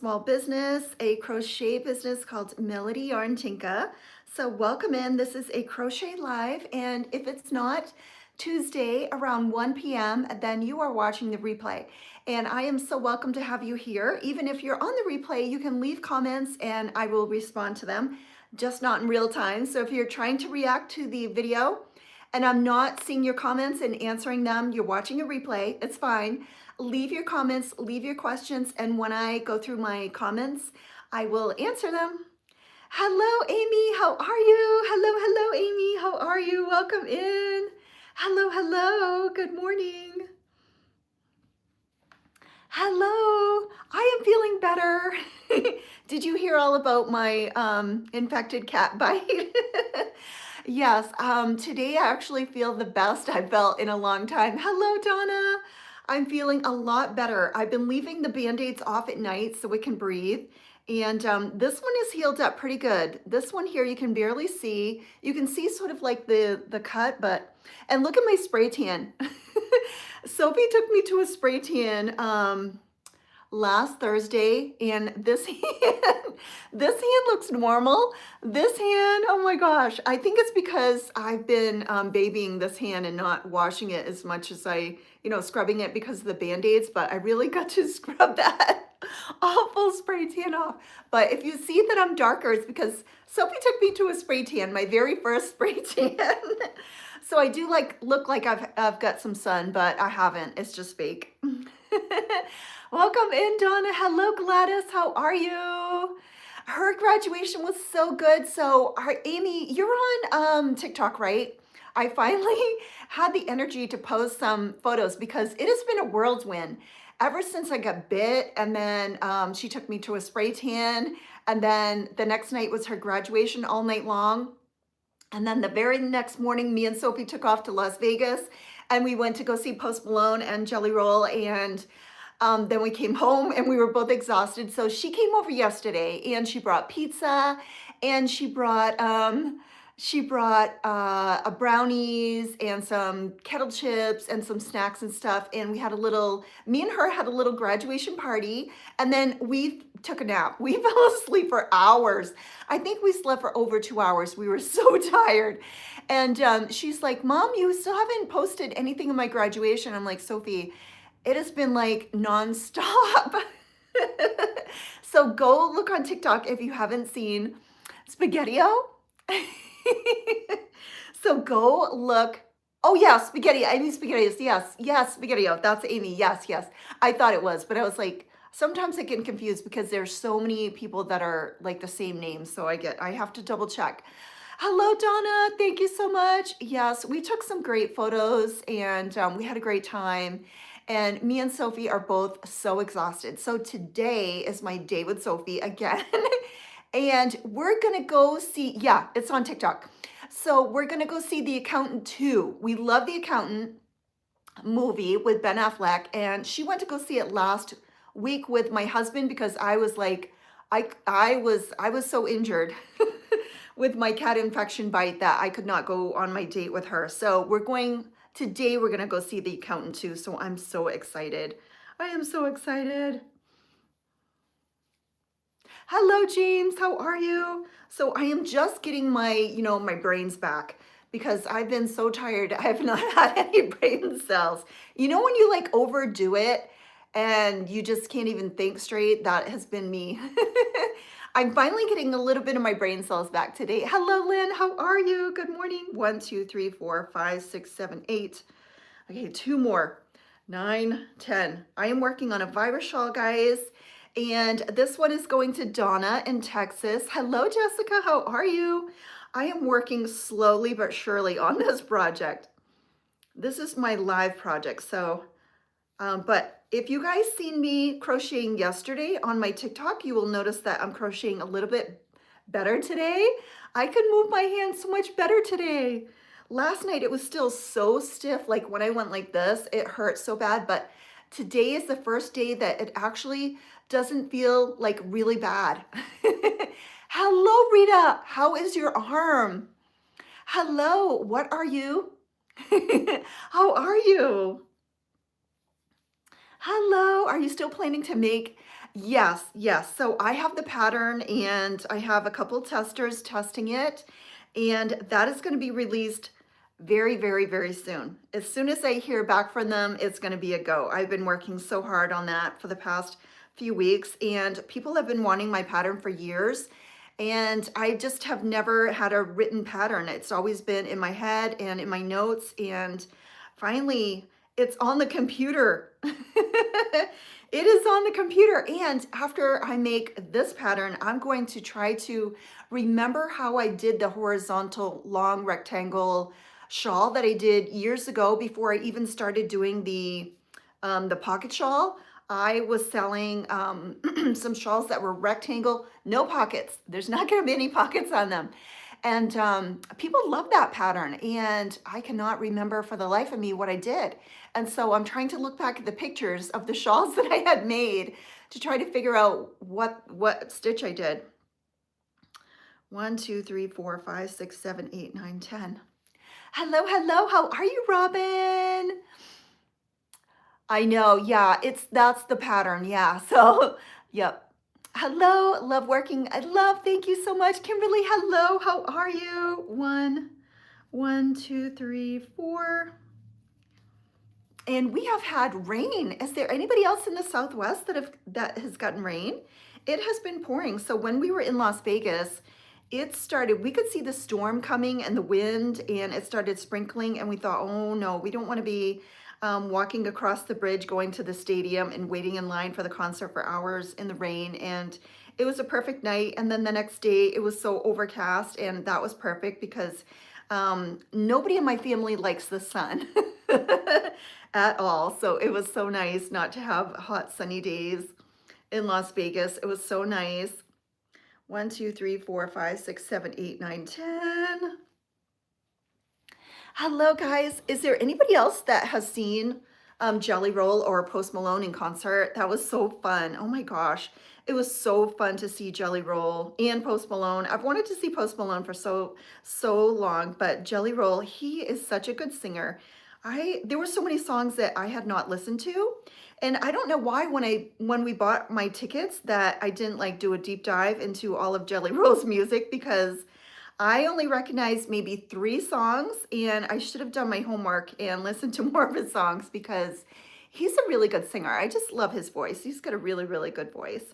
Small business, a crochet business called Melody Yarn Tinka. So welcome in. This is a crochet live, and if it's not Tuesday around 1 p.m., then you are watching the replay. And I am so welcome to have you here. Even if you're on the replay, you can leave comments and I will respond to them, just not in real time. So if you're trying to react to the video and I'm not seeing your comments and answering them, you're watching a replay, it's fine. Leave your comments, leave your questions, and when I go through my comments, I will answer them. Hello, Amy, how are you? Hello, Amy, how are you? Welcome in. Hello, good morning. Hello, I am feeling better. Did you hear all about my infected cat bite? Yes, today I actually feel the best I've felt in a long time. Hello, Donna. I'm feeling a lot better. I've been leaving the Band-Aids off at night so it can breathe. And this one is healed up pretty good. This one here you can barely see. You can see sort of like the cut, and look at my spray tan. Sophie took me to a spray tan last Thursday, and this hand looks normal. This hand, oh my gosh, I think it's because I've been babying this hand and not washing it as much as scrubbing it because of the Band-Aids, but I really got to scrub that awful spray tan off. But if you see that I'm darker, it's because Sophie took me to a spray tan, my very first spray tan. So I do look like I've got some sun, but I haven't. It's just fake. Welcome in, Donna. Hello, Gladys. How are you? Her graduation was so good. So, Amy, you're on TikTok, right? I finally had the energy to post some photos because it has been a whirlwind ever since I got bit. And then she took me to a spray tan. And then the next night was her graduation all night long. And then the very next morning, me and Sophie took off to Las Vegas and we went to go see Post Malone and Jelly Roll. And then we came home and we were both exhausted. So she came over yesterday and she brought pizza and she brought brownies and some kettle chips and some snacks and stuff. And me and her had a little graduation party, and then we took a nap. We fell asleep for hours. I think we slept for over 2 hours. We were so tired. And she's like, Mom, you still haven't posted anything of my graduation. I'm like, Sophie, it has been like nonstop. So go look on TikTok if you haven't seen Spaghetti-O. So go look. Oh yeah, spaghetti. I mean spaghettios. Yes, Spaghetti-O. That's Amy. Yes. I thought it was, but I was like, sometimes I get confused because there's so many people that are like the same name. So I have to double check. Hello, Donna. Thank you so much. Yes, we took some great photos and we had a great time. And me and Sophie are both so exhausted. So today is my day with Sophie again. And we're gonna go see, yeah, it's on TikTok. So we're gonna go see The Accountant 2. We love The Accountant movie with Ben Affleck, and she went to go see it last week with my husband because I was like, I was so injured with my cat infection bite that I could not go on my date with her. So today we're gonna go see The Accountant 2. So I'm so excited. I am so excited. Hello, James, how are you? So I am just getting my brains back because I've been so tired. I have not had any brain cells. You know when you overdo it and you just can't even think straight? That has been me. I'm finally getting a little bit of my brain cells back today. Hello, Lynn, how are you? Good morning. 1, 2, 3, 4, 5, 6, 7, 8. Okay, 2 more. 9, 10. I am working on a Virus Shawl, guys. And this one is going to Donna in Texas. Hello, Jessica. How are you? I am working slowly but surely on this project. This is my live project. So, but if you guys seen me crocheting yesterday on my TikTok, you will notice that I'm crocheting a little bit better today. I could move my hands so much better today. Last night, it was still so stiff. Like when I went like this, it hurt so bad. But today is the first day that it actually doesn't feel like really bad. Hello, Rita. How is your arm? Hello, what are you? How are you? Hello, are you still planning to make Yes, yes. So I have the pattern and I have a couple testers testing it, and that is going to be released very, very, very soon. As soon as I hear back from them, it's going to be a go. I've been working so hard on that for the past few weeks, and people have been wanting my pattern for years. And I just have never had a written pattern. It's always been in my head and in my notes. And finally, it's on the computer. It is on the computer. And after I make this pattern, I'm going to try to remember how I did the horizontal long rectangle shawl that I did years ago before I even started doing the pocket shawl. I was selling some shawls that were rectangle, no pockets. There's not going to be any pockets on them. And people love that pattern. And I cannot remember for the life of me what I did. And so I'm trying to look back at the pictures of the shawls that I had made to try to figure out what stitch I did. 1, 2, 3, 4, 5, 6, 7, 8, 9, 10. Hello, hello. How are you, Robin? I know, yeah, that's the pattern, yeah. So, yep. Hello, love working. I love, thank you so much, Kimberly. Hello, how are you? 1, 2, 3, 4. And we have had rain. Is there anybody else in the Southwest that has gotten rain? It has been pouring. So when we were in Las Vegas, it started, we could see the storm coming and the wind, and it started sprinkling, and we thought, oh no, we don't want to be walking across the bridge, going to the stadium and waiting in line for the concert for hours in the rain. And it was a perfect night. And then the next day it was so overcast, and that was perfect because nobody in my family likes the sun at all. So it was so nice not to have hot sunny days in Las Vegas. It was so nice. 1, 2, 3, 4, 5, 6, 7, 8, 9, 10. Hello, guys. Is there anybody else that has seen Jelly Roll or Post Malone in concert? That was so fun. Oh my gosh. It was so fun to see Jelly Roll and Post Malone. I've wanted to see Post Malone for so long, but Jelly Roll, he is such a good singer. There were so many songs that I had not listened to, and I don't know why when we bought my tickets that I didn't like do a deep dive into all of Jelly Roll's music, because I only recognized maybe 3 songs, and I should have done my homework and listened to more of his songs because he's a really good singer. I just love his voice. He's got a really, really good voice.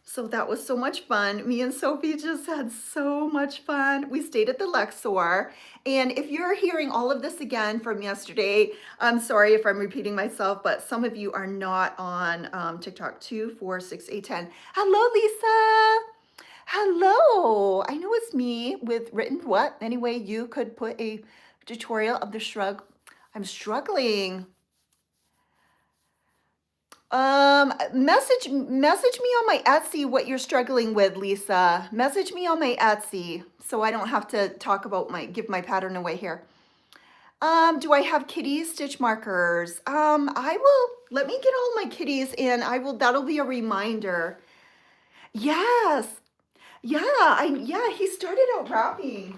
So that was so much fun. Me and Sophie just had so much fun. We stayed at the Luxor. And if you're hearing all of this again from yesterday, I'm sorry if I'm repeating myself, but some of you are not on TikTok. 2, 4, 6, 8, 10. Hello, Lisa. Hello. I know it's me with written what? Anyway, you could put a tutorial of the shrug. I'm struggling. Message me on my Etsy what you're struggling with, Lisa. Message me on my Etsy so I don't have to give my pattern away here. Do I have kitties stitch markers? Let me get all my kitties, and that'll be a reminder. Yes. Yeah, he started out rapping.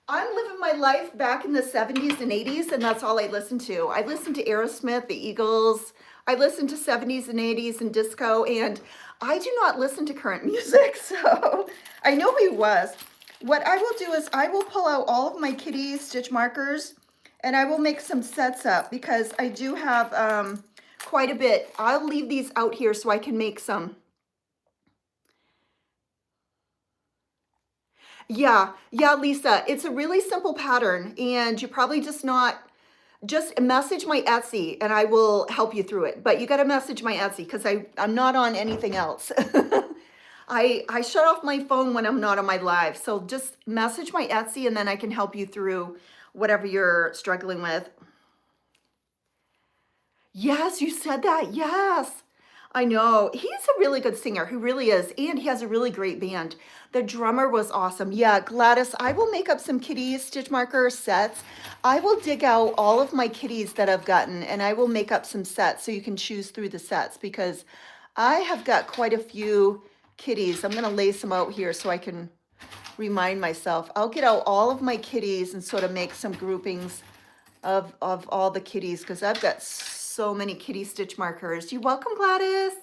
I'm living my life back in the 70s and 80s, and that's all I listened to. I listened to Aerosmith, the Eagles. I listened to 70s and 80s and disco, and I do not listen to current music, so I know who he was. What I will do is I will pull out all of my kitty stitch markers, and I will make some sets up because I do have quite a bit. I'll leave these out here so I can make some. Yeah, Lisa, it's a really simple pattern, and you probably just message my Etsy and I will help you through it. But you got to message my Etsy because I'm not on anything else. I shut off my phone when I'm not on my live. So just message my Etsy and then I can help you through whatever you're struggling with. Yes, you said that. Yes. I know. He's a really good singer. He really is. And he has a really great band. The drummer was awesome. Yeah, Gladys, I will make up some kitties stitch marker sets. I will dig out all of my kitties that I've gotten, and I will make up some sets so you can choose through the sets, because I have got quite a few kitties. I'm going to lace them out here so I can remind myself. I'll get out all of my kitties and sort of make some groupings of all the kitties, because I've got so many kitty stitch markers. You're welcome, Gladys.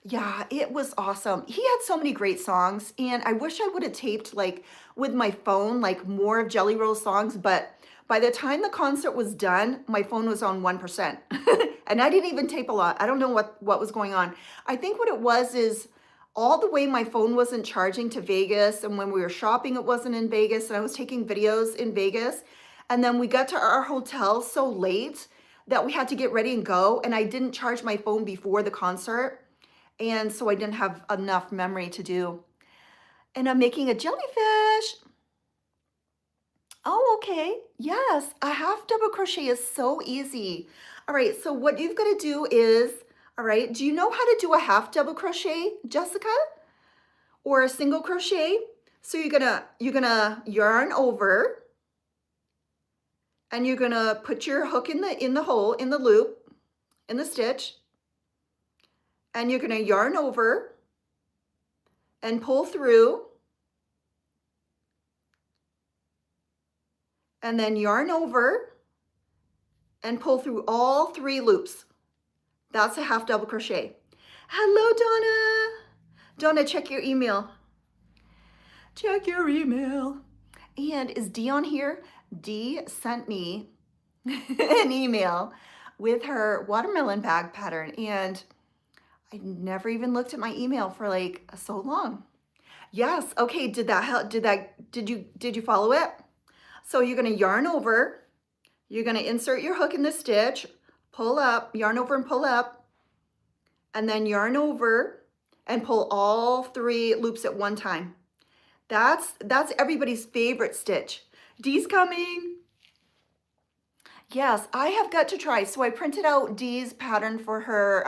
Yeah, it was awesome. He had so many great songs, and I wish I would have taped like with my phone, like more of Jelly Roll songs, but by the time the concert was done, my phone was on 1%. And I didn't even tape a lot. I don't know what was going on. I think what it was is all the way my phone wasn't charging to Vegas, and when we were shopping, it wasn't in Vegas, and I was taking videos in Vegas. And then we got to our hotel so late that we had to get ready and go, and I didn't charge my phone before the concert. And so I didn't have enough memory to do. And I'm making a jellyfish. Oh, okay. Yes, a half double crochet is so easy. All right, so what you've got to do is, all right, do you know how to do a half double crochet, Jessica? Or a single crochet? So you're gonna yarn over, and you're gonna put your hook in the hole, in the loop, in the stitch. And you're gonna yarn over and pull through, and then yarn over and pull through all 3 loops. That's a half double crochet. Hello, Donna. Donna, check your email. Check your email. And is Dee on here? Dee sent me an email with her watermelon bag pattern, and I never even looked at my email for like so long. Yes, okay, did that help? Did you follow it? So you're gonna yarn over, you're gonna insert your hook in the stitch, pull up, yarn over and pull up, and then yarn over and pull all 3 loops at one time. That's everybody's favorite stitch. Dee's coming. Yes, I have got to try. So I printed out Dee's pattern for her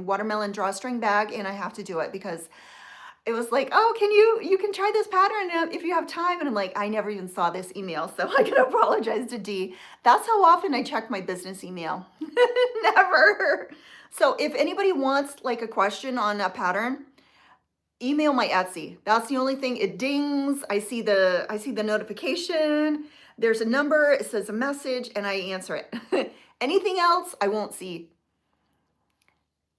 watermelon drawstring bag, and I have to do it because it was like, oh, you can try this pattern if you have time. And I'm like, I never even saw this email, so I can apologize to Dee. That's how often I check my business email. Never. So if anybody wants like a question on a pattern, email my Etsy. That's the only thing. It dings. I see the notification. There's a number. It says a message, and I answer it. Anything else, I won't see.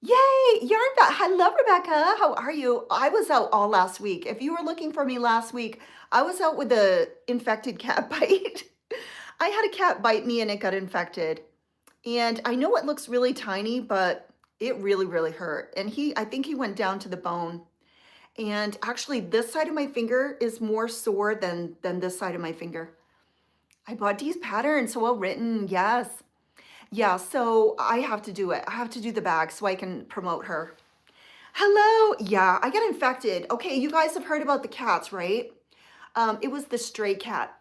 Yay, yarn back. Hello, Rebecca. How are you? I was out all last week. If you were looking for me last week, I was out with a infected cat bite. I had a cat bite me and it got infected. And I know it looks really tiny, but it really, really hurt. And I think he went down to the bone. And actually this side of my finger is more sore than this side of my finger. I bought these patterns, so well written, yes. Yeah, so I have to do it. I have to do the bag so I can promote her. Hello, yeah, I got infected. Okay, you guys have heard about the cats, right? It was the stray cat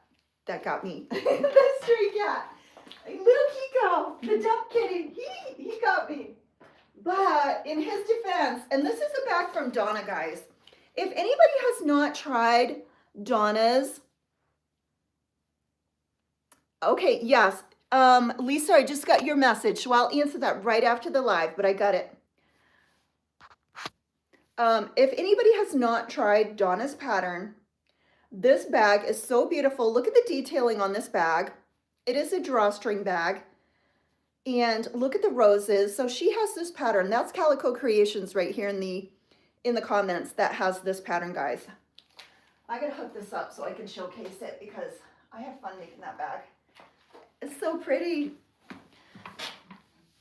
that got me. The stray cat. Little Kiko, the dump kitty, he got me. But in his defense, and this is a bag from Donna, guys. If anybody has not tried Donna's, okay, yes. Lisa, I just got your message, so I'll answer that right after the live, but I got it. If anybody has not tried Donna's pattern, this bag is so beautiful. Look at the detailing on this bag. It is a drawstring bag. And look at the roses. So she has this pattern. That's Calico Creations right here in the comments that has this pattern, guys. I gotta hook this up so I can showcase it because I have fun making that bag. It's so pretty.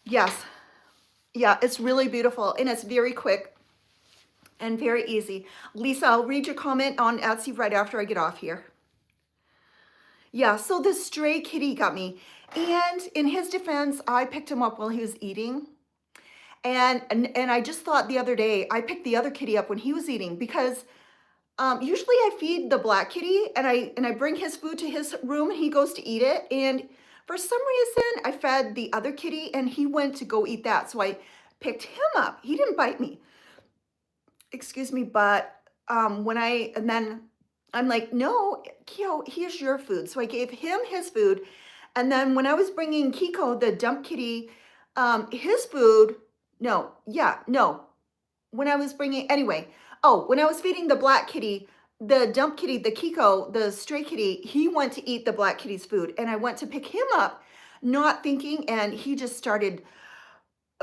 Yes. Yeah, it's really beautiful and it's very quick and very easy. Lisa, I'll read your comment on Etsy right after I get off here. Yeah, so this stray kitty got me. And in his defense, I picked him up while he was eating. And I just thought the other day, I picked the other kitty up when he was eating because usually I feed the black kitty and I bring his food to his room and he goes to eat it. And for some reason, I fed the other kitty and he went to go eat that. So I picked him up. He didn't bite me. Excuse me, but and then I'm like, no, Kyo, here's your food. So I gave him his food. And then when I was bringing Kiko, the dump kitty, his food, when I was bringing, anyway, when I was feeding the black kitty, the dump kitty, the Kiko, the stray kitty, he went to eat the black kitty's food. And I went to pick him up. not thinking, and he just started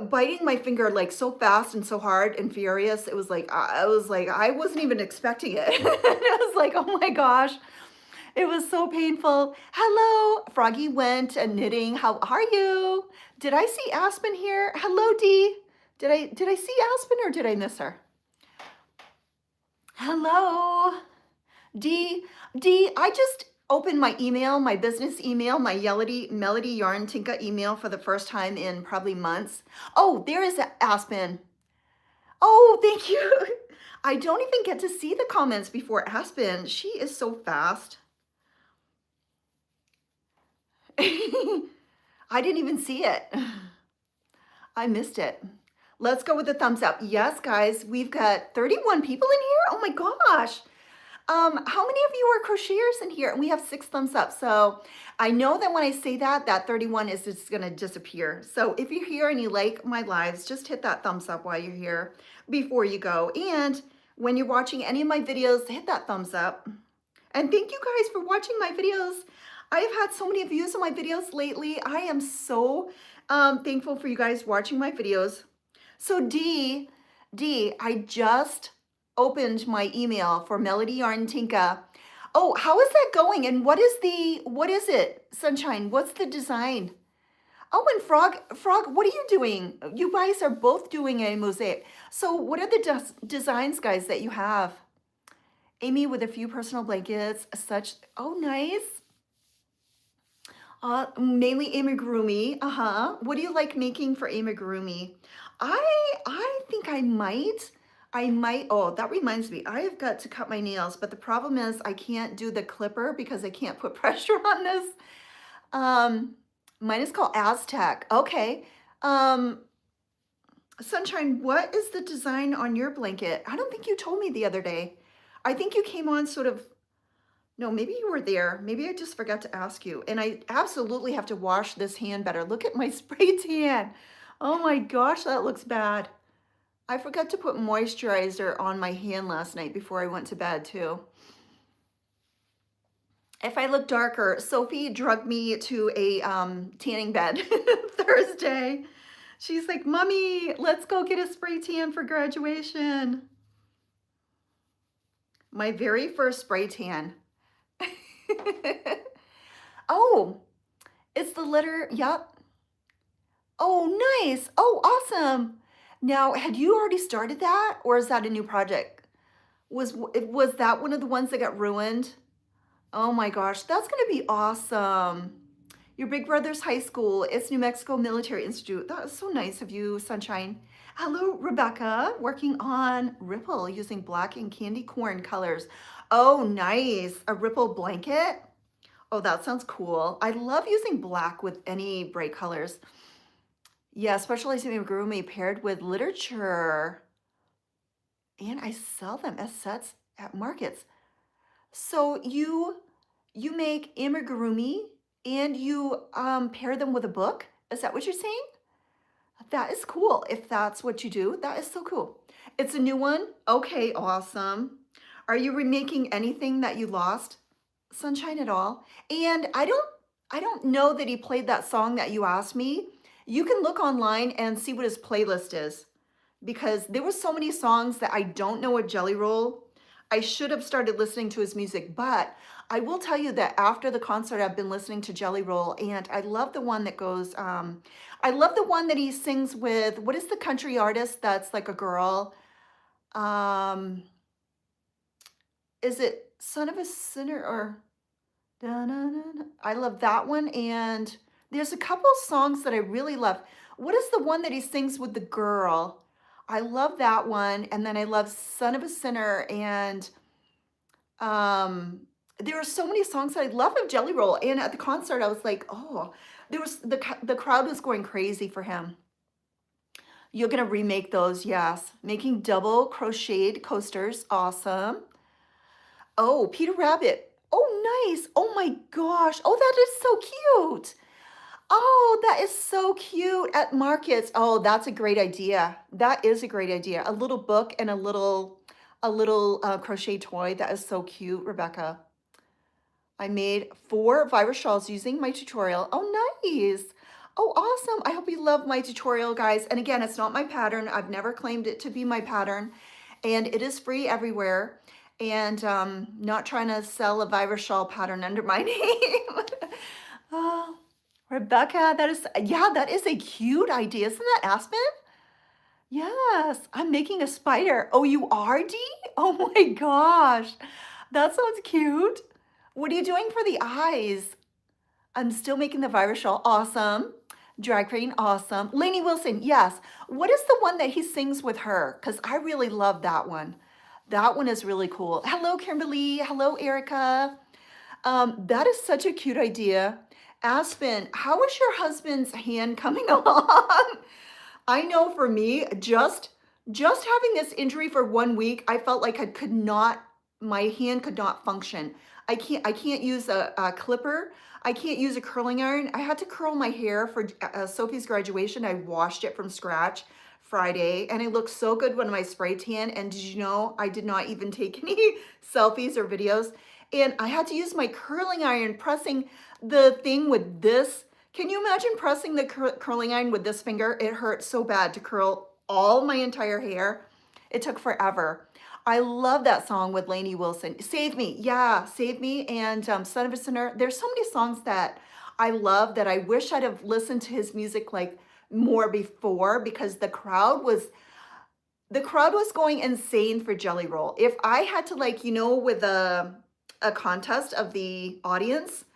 biting my finger like so fast and so hard and furious. It was like I was like I wasn't even expecting it. It was like, oh my gosh, it was so painful. Hello, Froggy went knitting. How are you? Did I see Aspen here? Hello, Dee. Did I see Aspen or did I miss her? Hello, Dee. Dee, I just opened my email, my business email, my Melody Yarn Tinka email for the first time in probably months. Oh, there is Aspen. Oh, thank you. I don't even get to see the comments before Aspen. She is so fast. I didn't even see it. I missed it. Let's go with the thumbs up. Yes, guys, we've got 31 people in here. Oh my gosh. How many of you are crocheters in here? And we have 6 thumbs up. So I know that when I say that, that 31 is just gonna disappear. So if you're here and you like my lives, just hit that thumbs up while you're here before you go. And when you're watching any of my videos, hit that thumbs up. And thank you guys for watching my videos. I have had so many views on my videos lately. I am so thankful for you guys watching my videos. So Dee, I just opened my email for Melody Yarn Tinka. Oh, how is that going? And what is it, Sunshine? What's the design? Oh, and Frog, what are you doing? You guys are both doing a mosaic. So what are the designs, guys, that you have? Amy with a few personal blankets, such, oh, nice. Mainly amigurumi. What do you like making for amigurumi? I think I might, oh, that reminds me, I have got to cut my nails, but the problem is I can't do the clipper because I can't put pressure on this. Mine is called Aztec. Okay. Sunshine, what is the design on your blanket? I don't think you told me the other day. I think you came on sort of, no, maybe you were there. Maybe I just forgot to ask you. And I absolutely have to wash this hand better. Look at my spray tan. Oh my gosh, that looks bad. I forgot to put moisturizer on my hand last night before I went to bed too. If I look darker, Sophie drugged me to a tanning bed Thursday. She's like, Mommy, let's go get a spray tan for graduation. My very first spray tan. Oh, it's the letter, yep. Oh, nice. Oh, awesome. Now, had you already started that or is that a new project? Was that one of the ones that got ruined? Oh my gosh, that's gonna be awesome. Your big brother's high school, it's New Mexico Military Institute. That is so nice of you, Sunshine. Hello, Rebecca, working on Ripple using black and candy corn colors. Oh, nice, a Ripple blanket. Oh, that sounds cool. I love using black with any bright colors. Yeah, specializing in amigurumi paired with literature. And I sell them as sets at markets. So you make amigurumi and you pair them with a book? Is that what you're saying? That is cool. If that's what you do, that is so cool. It's a new one? Okay, awesome. Are you remaking anything that you lost, Sunshine, at all? And I don't know that he played that song that you asked me. You can look online and see what his playlist is because there were so many songs that I don't know a Jelly Roll. I should have started listening to his music, but I will tell you that after the concert, I've been listening to Jelly Roll, and I love the one that goes, I love the one that he sings with, what is the country artist that's like a girl? Is it Son of a Sinner or, da-na-na-na? I love that one, and there's a couple songs that I really love. What is the one that he sings with the girl? I love that one, and then I love Son of a Sinner, and there are so many songs that I love of Jelly Roll, and at the concert, I was like, oh, there was the crowd was going crazy for him. You're gonna remake those, yes. Making double crocheted coasters, awesome. Oh, Peter Rabbit, oh, nice. Oh my gosh, oh, that is so cute. Oh, that is so cute at markets. Oh, that's a great idea. That is a great idea. A little book and a little crochet toy. That is so cute, Rebecca. I made 4 virus shawls using my tutorial. Oh, nice. Oh, awesome. I hope you love my tutorial, guys. And again, it's not my pattern. I've never claimed it to be my pattern. And it is free everywhere. And not trying to sell a virus shawl pattern under my name. Oh, Rebecca, that is a cute idea. Isn't that Aspen? Yes, I'm making a spider. Oh, you are, Dee? Oh my gosh, that sounds cute. What are you doing for the eyes? I'm still making the virus shawl. Awesome. Drag queen, awesome. Lainey Wilson, yes. What is the one that he sings with her? Because I really love that one. That one is really cool. Hello, Kimberly. Hello, Erica. That is such a cute idea. Aspen, how is your husband's hand coming along? I know for me, just having this injury for 1 week, I felt like I could not, my hand could not function. I can't use a clipper. I can't use a curling iron. I had to curl my hair for Sophie's graduation. I washed it from scratch Friday, and it looked so good when I spray tan. And did you know I did not even take any selfies or videos? And I had to use my curling iron, pressing the thing with this. Can you imagine pressing the curling iron with this finger? It hurt so bad to curl all my entire hair. It took forever. I love that song with Lainey Wilson. Save Me. Yeah, Save Me and Son of a Sinner. There's so many songs that I love that I wish I'd have listened to his music like more before, because the crowd was going insane for Jelly Roll. If I had to, like, with a contest of the audience,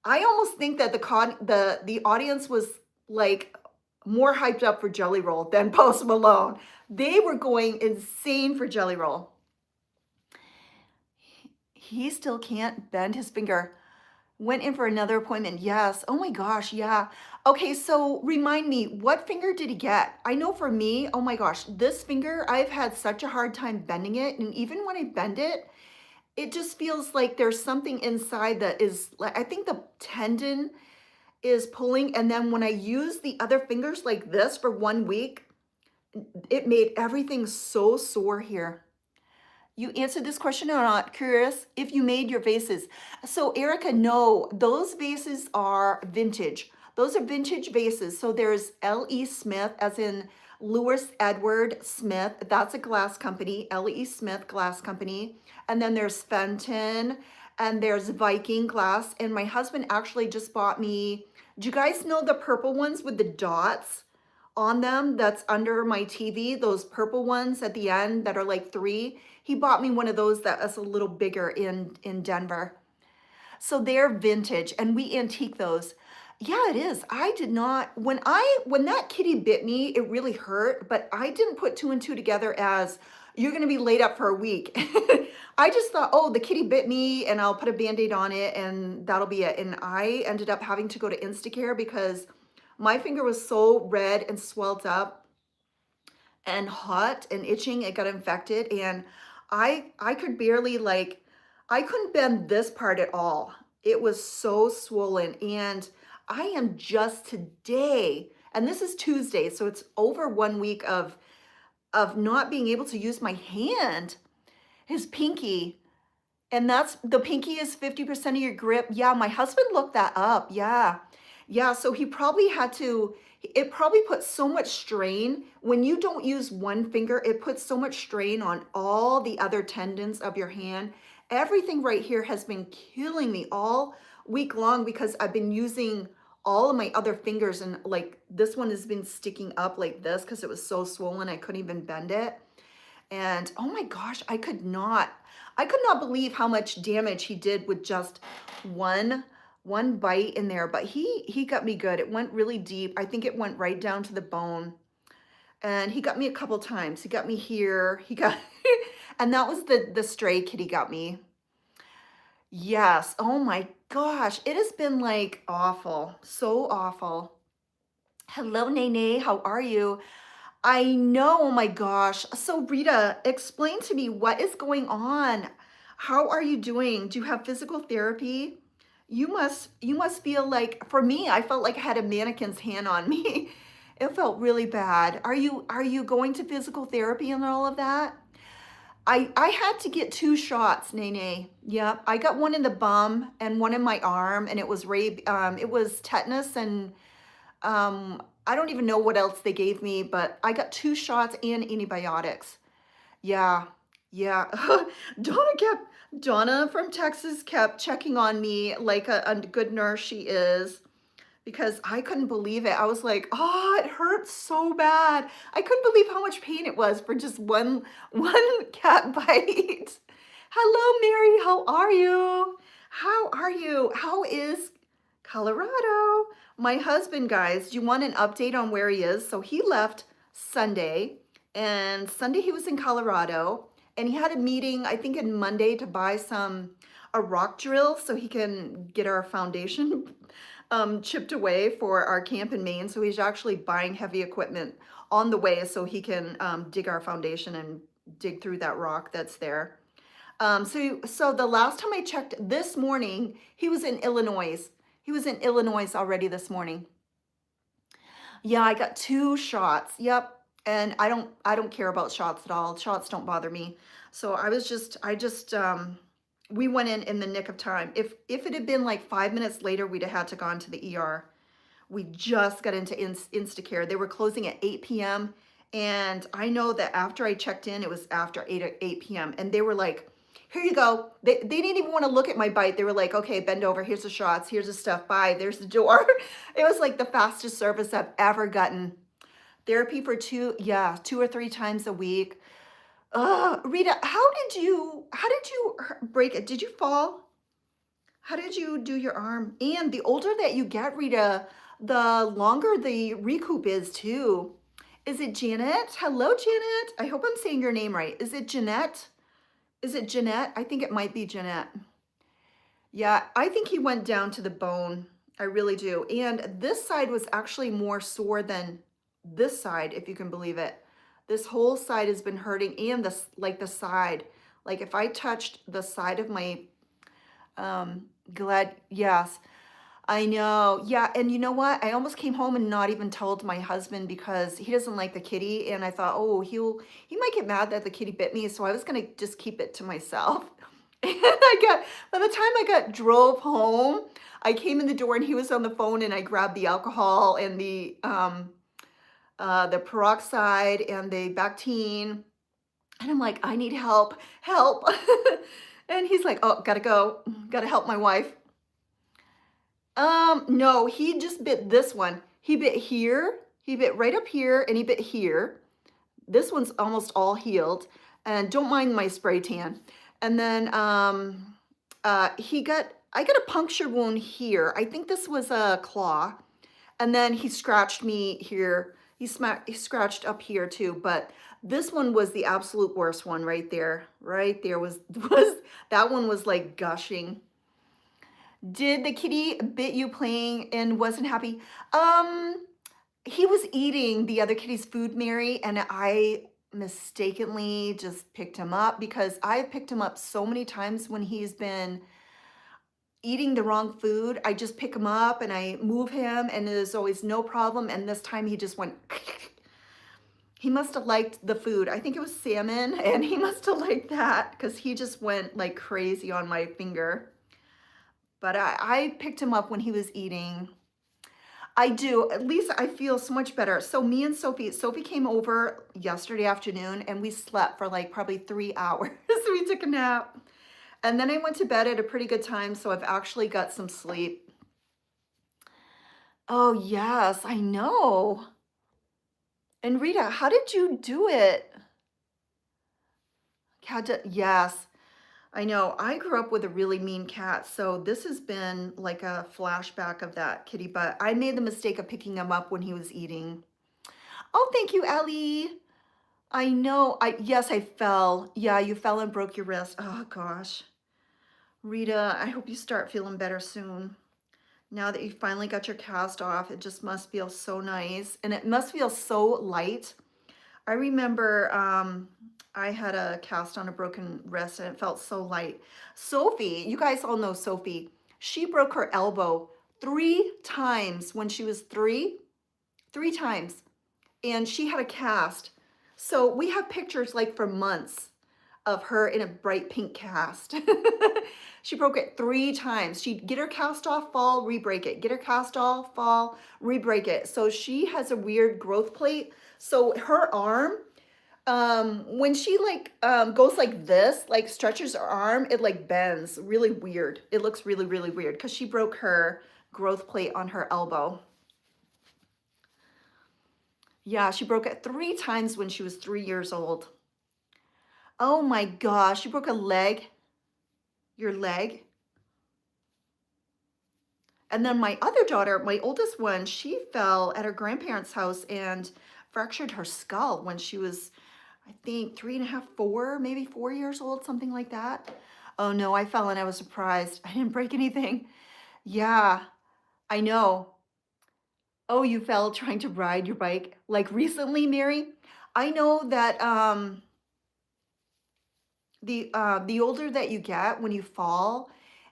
I almost think that the audience was like more hyped up for Jelly Roll than Post Malone. They were going insane for Jelly Roll. He still can't bend his finger. Went in for another appointment. Yes. Oh my gosh. Yeah. Okay. So remind me, what finger did he get? I know for me, oh my gosh, this finger, I've had such a hard time bending it. And even when I bend it, it just feels like there's something inside that is, like, I think the tendon is pulling. And then when I use the other fingers like this for 1 week, it made everything so sore here. You answered this question or not? Curious if you made your vases. So Erica, no, those vases are vintage. Those are vintage vases. So there's L.E. Smith, as in Lewis Edward Smith. That's a glass company, L.E. Smith Glass Company. And then there's Fenton, and there's Viking Glass. And my husband actually just bought me, do you guys know the purple ones with the dots on them that's under my TV? Those purple ones at the end that are like 3. He bought me one of those that is a little bigger in Denver. So they're vintage, and we antique those. Yeah, it is. I did not, when that kitty bit me, it really hurt, but I didn't put 2 and 2 together as you're going to be laid up for a week. I just thought, oh, the kitty bit me and I'll put a Band-Aid on it and that'll be it. And I ended up having to go to Instacare because my finger was so red and swelled up and hot and itching. It got infected, and I could barely, like, I couldn't bend this part at all. It was so swollen. And I am just today, and this is Tuesday, so it's over 1 week of not being able to use my hand, his pinky. And that's, the pinky is 50% of your grip. Yeah, my husband looked that up. Yeah. Yeah, so he probably had to, it probably puts so much strain. When you don't use one finger, it puts so much strain on all the other tendons of your hand. Everything right here has been killing me all week long because I've been using all of my other fingers, and like this one has been sticking up like this because it was so swollen I couldn't even bend it. And oh my gosh, I could not believe how much damage he did with just one bite in there. But he got me good. It went really deep. I think it went right down to the bone. And he got me a couple times. He got me here. He got, and that was the stray kitty got me. Yes. Oh my gosh. It has been like awful. So awful. Hello, Nene. How are you? I know. Oh my gosh. So Rita, explain to me what is going on. How are you doing? Do you have physical therapy? You must feel like, for me, I felt like I had a mannequin's hand on me. It felt really bad. Are you going to physical therapy and all of that? I had to get 2 shots, Nene. Yep, I got one in the bum and one in my arm, and it was tetanus and, I don't even know what else they gave me, but I got 2 shots and antibiotics. Yeah, yeah. Donna from Texas kept checking on me like a good nurse she is because I couldn't believe it. I was like, "Oh, it hurts so bad." I couldn't believe how much pain it was for just one cat bite. Hello, Mary. How are you? How are you? How is Colorado? My husband, guys, do you want an update on where he is? So he left Sunday, and Sunday he was in Colorado, and he had a meeting, I think, in Monday to buy a rock drill so he can get our foundation chipped away for our camp in Maine. So he's actually buying heavy equipment on the way so he can dig our foundation and dig through that rock that's there. So the last time I checked this morning, he was in Illinois. He was in Illinois already this morning. Yeah, I got 2 shots. Yep. And I don't care about shots at all. Shots don't bother me. So we went in the nick of time. If it had been like 5 minutes later, we'd have had to gone to the ER. We just got into Instacare. They were closing at 8 p.m. And I know that after I checked in, it was after 8 p.m. And they were like, here you go. They didn't even want to look at my bite. They were like, okay, bend over. Here's the shots. Here's the stuff. Bye. There's the door. It was like the fastest service I've ever gotten. Therapy for 2 or 3 times a week. Rita, how did you break it? Did you fall? How did you do your arm? And the older that you get, Rita, the longer the recoup is too. Is it Janet? Hello, Janet. I hope I'm saying your name right. Is it Jeanette? Is it Jeanette? I think it might be Jeanette. Yeah, I think he went down to the bone. I really do. And this side was actually more sore than this side, if you can believe it. This whole side has been hurting, and the side. Like if I touched the side of my yes, I know. Yeah, and you know what? I almost came home and not even told my husband because he doesn't like the kitty, and I thought, oh, he might get mad that the kitty bit me, so I was gonna just keep it to myself. And by the time I drove home, I came in the door and he was on the phone, and I grabbed the alcohol and the peroxide and the Bactine, and I'm like, I need help, help. And he's like, oh, gotta go, gotta help my wife. No, he just bit this one. He bit here, he bit right up here, and he bit here. This one's almost all healed, and don't mind my spray tan. And then I got a puncture wound here. I think this was a claw. And then he scratched me here. He scratched up here too, but this one was the absolute worst one right there. Right there was that one was like gushing. Did the kitty bit you playing and wasn't happy? He was eating the other kitty's food, Mary, and I mistakenly just picked him up because I've picked him up so many times when he's been eating the wrong food. I just pick him up and I move him, and there's always no problem. And this time he just went, he must have liked the food. I think it was salmon, and he must have liked that because he just went like crazy on my finger. But I picked him up when he was eating. I do. At least I feel so much better. So me and Sophie came over yesterday afternoon, and we slept for like probably 3 hours. We took a nap. And then I went to bed at a pretty good time, so I've actually got some sleep. Oh, yes, I know. And Rita, how did you do it? Yes. I know. I grew up with a really mean cat, so this has been like a flashback of that kitty, but I made the mistake of picking him up when he was eating. Oh, thank you, Ellie. I know. Yes, I fell. Yeah, you fell and broke your wrist. Oh, gosh. Rita, I hope you start feeling better soon. Now that you finally got your cast off, it just must feel so nice, and it must feel so light. I remember I had a cast on a broken wrist, and it felt so light. Sophie, you guys all know Sophie. She broke her elbow 3 times when she was 3. 3 times. And she had a cast. So we have pictures like for months of her in a bright pink cast. She broke it 3 times. She'd get her cast off, fall, re-break it. Get her cast off, fall, re-break it. So she has a weird growth plate. So her arm, when she like goes like this, like stretches her arm, it like bends really weird. It looks really, really weird because she broke her growth plate on her elbow. Yeah, she broke it 3 times when she was 3 years old. Oh my gosh, you broke a leg, your leg. And then my other daughter, my oldest one, she fell at her grandparents' house and fractured her skull when she was, I think, 3.5, 4, maybe 4 years old, something like that. Oh no, I fell and I was surprised. I didn't break anything. Yeah, I know. Oh, you fell trying to ride your bike like recently, Mary? I know that the older that you get when you fall,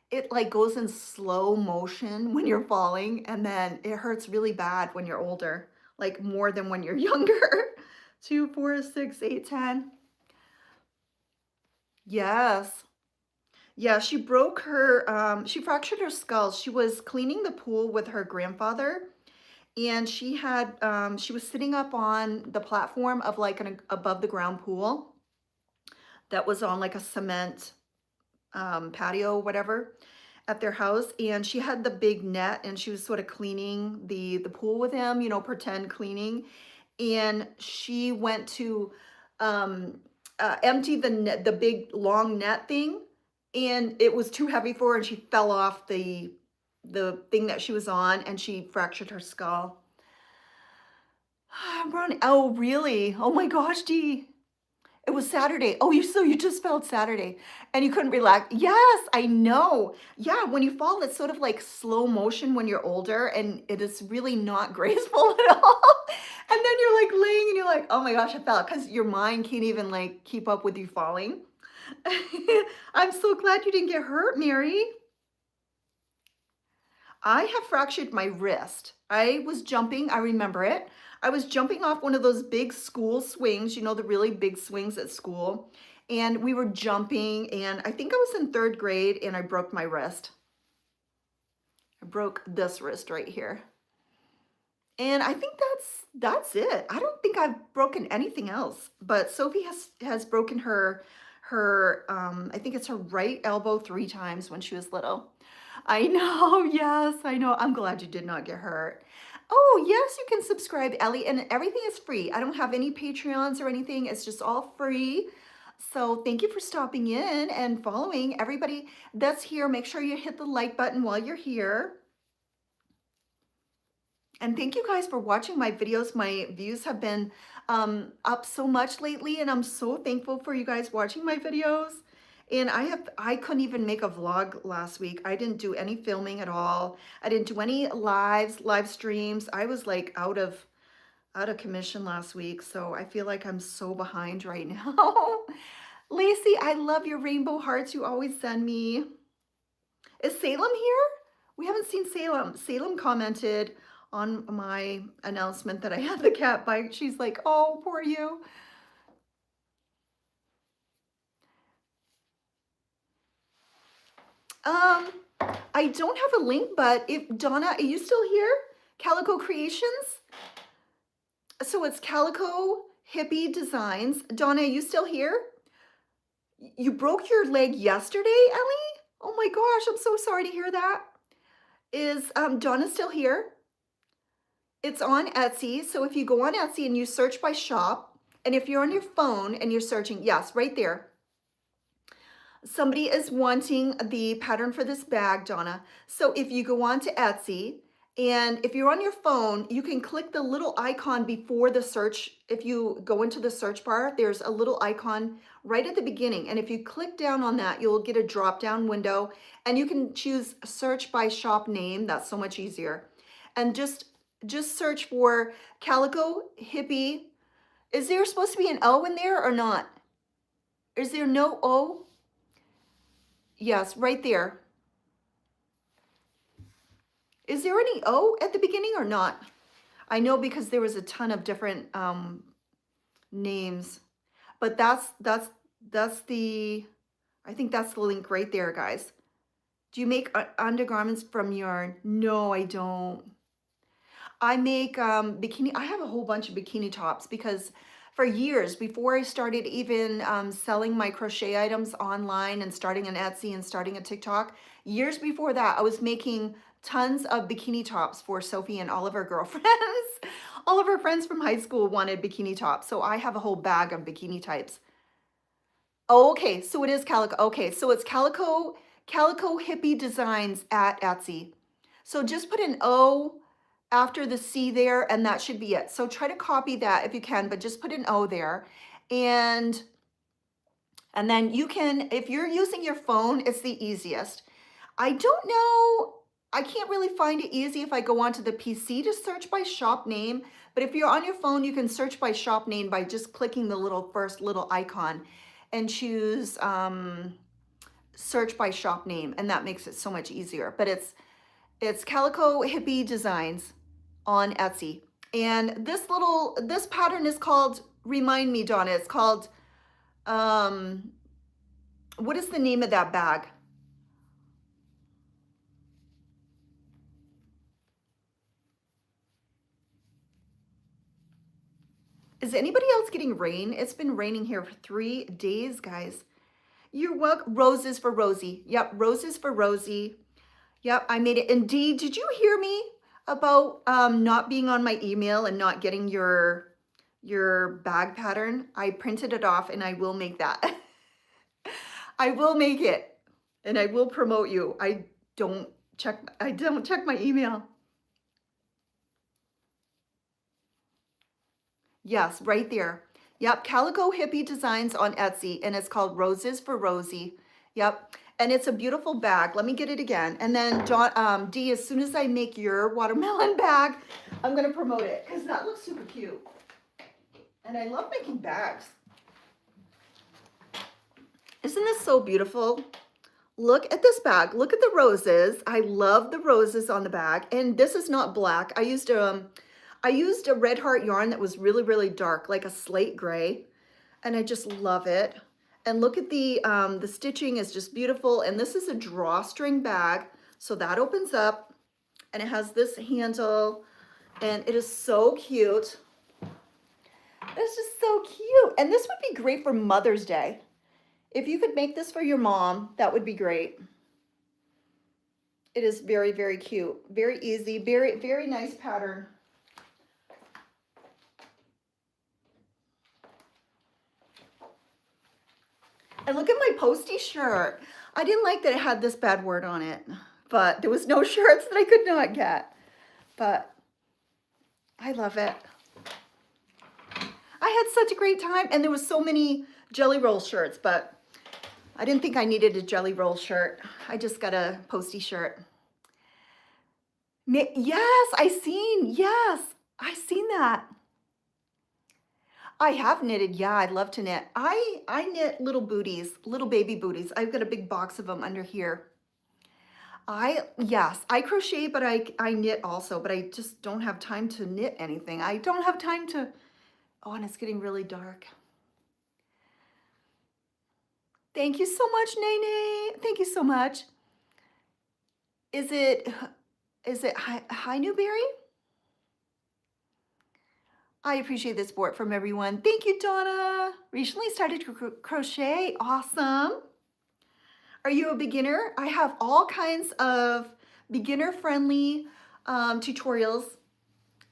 it like goes in slow motion when you're falling, and then it hurts really bad when you're older, like more than when you're younger. 2, 4, 6, 8, 10. Yes. Yeah, she broke her, she fractured her skull. She was cleaning the pool with her grandfather, and she was sitting up on the platform of like an above the ground pool that was on like a cement patio, whatever, at their house. And she had the big net and she was sort of cleaning the pool with him, you know, pretend cleaning. And she went to empty the net, the big long net thing, and it was too heavy for her and she fell off the thing that she was on and she fractured her skull. Oh, really? Oh my gosh, Dee. It was Saturday. Oh, so you just felt Saturday and you couldn't relax. Yes, I know. Yeah, when you fall, it's sort of like slow motion when you're older and it is really not graceful at all. And then you're like laying and you're like, oh my gosh, I fell because your mind can't even like keep up with you falling. I'm so glad you didn't get hurt, Mary. I have fractured my wrist. I was jumping, I remember it. I was jumping off one of those big school swings, you know, the really big swings at school. And we were jumping, and I think I was in 3rd grade, and I broke my wrist. I broke this wrist right here. And I think that's it. I don't think I've broken anything else. But Sophie has broken her I think it's her right elbow 3 times when she was little. I know, yes, I know. I'm glad you did not get hurt. Oh, yes, you can subscribe, Ellie, and everything is free. I don't have any Patreons or anything. It's just all free. So thank you for stopping in and following. Everybody that's here, make sure you hit the like button while you're here. And thank you guys for watching my videos. My views have been up so much lately, and I'm so thankful for you guys watching my videos. And I couldn't even make a vlog last week. I didn't do any filming at all. I didn't do any live streams. I was like out of commission last week, so I feel like I'm so behind right now. Lacey, I love your rainbow hearts you always send me. Is Salem here? We haven't seen Salem. Salem commented on my announcement that I had the cat bite. She's like, oh, poor you. I don't have a link, but if Donna, are you still here? Calico Creations? So it's Calico Hippie Designs. Donna, are you still here? You broke your leg yesterday, Ellie? Oh my gosh, I'm so sorry to hear that. Is Donna still here? It's on Etsy. So if you go on Etsy and you search by shop, and if you're on your phone and you're searching, yes, right there. Somebody is wanting the pattern for this bag, Donna. So if you go on to Etsy, and if you're on your phone, you can click the little icon before the search. If you go into the search bar, there's a little icon right at the beginning. And if you click down on that, you'll get a drop-down window, and you can choose search by shop name. That's so much easier. And just search for Calico Hippie. Is there supposed to be an O in there or not? Is there no O? Yes, right there. Is there any O at the beginning or not? I know because there was a ton of different names, but that's That's the, I think that's the link right there, guys. Do you make undergarments from yarn? No, I don't. I make bikini. I have a whole bunch of bikini tops because for years before I started even selling my crochet items online and starting an Etsy and starting a TikTok, years before that, I was making tons of bikini tops for Sophie and all of her girlfriends. All of her friends from high school wanted bikini tops. So I have a whole bag of bikini types. Oh, okay, so it is calico. Okay, so it's calico hippie designs at Etsy. So just put an O after the C there, and that should be it. So try to copy that if you can, but just put an O there. And and then you can, if you're using your phone, it's the easiest. I don't know, I can't really find it easy if I go onto the PC to search by shop name, but if you're on your phone, you can search by shop name by just clicking the little first little icon and choose search by shop name, and that makes it so much easier. But it's Calico Hippie Designs on Etsy. And this pattern is called, remind me, Donna, it's called, what is the name of that bag? Is anybody else getting rain? It's been raining here for 3 days, guys. You're welcome. Roses for Rosie. Yep, roses for Rosie. Yep, I made it. Indeed, did you hear me about not being on my email and not getting your bag pattern? I printed it off and I will make that. I will make it and I will promote you. I don't check my email. Yes, right there. Yep, Calico Hippie Designs on Etsy, and it's called Roses for Rosie. Yep, and it's a beautiful bag. Let me get it again. And then Dee, as soon as I make your watermelon bag, I'm gonna promote it because that looks super cute. And I love making bags. Isn't this so beautiful? Look at this bag. Look at the roses. I love the roses on the bag. And this is not black. I used a Red Heart yarn that was really, really dark, like a slate gray. And I just love it. And look at the stitching is just beautiful. And this is a drawstring bag. So that opens up and it has this handle and it is so cute. It's just so cute. And this would be great for Mother's Day. If you could make this for your mom, that would be great. It is very, very cute. Very easy, very, very nice pattern. And look at my posty shirt. I didn't like that it had this bad word on it, but there was no shirts that I could not get. But I love it. I had such a great time, and there was so many Jelly Roll shirts, but I didn't think I needed a Jelly Roll shirt. I just got a posty shirt. Yes, yes, I seen that. I have knitted. Yeah, I'd love to knit. I knit little booties, little baby booties. I've got a big box of them under here. Yes, I crochet, but I knit also, but I just don't have time to knit anything. I don't have time to, oh, and it's getting really dark. Thank you so much, Nene. Thank you so much. Is it Hi Newberry? I appreciate the support from everyone. Thank you, Donna. Recently started crochet. Awesome. Are you a beginner? I have all kinds of beginner-friendly tutorials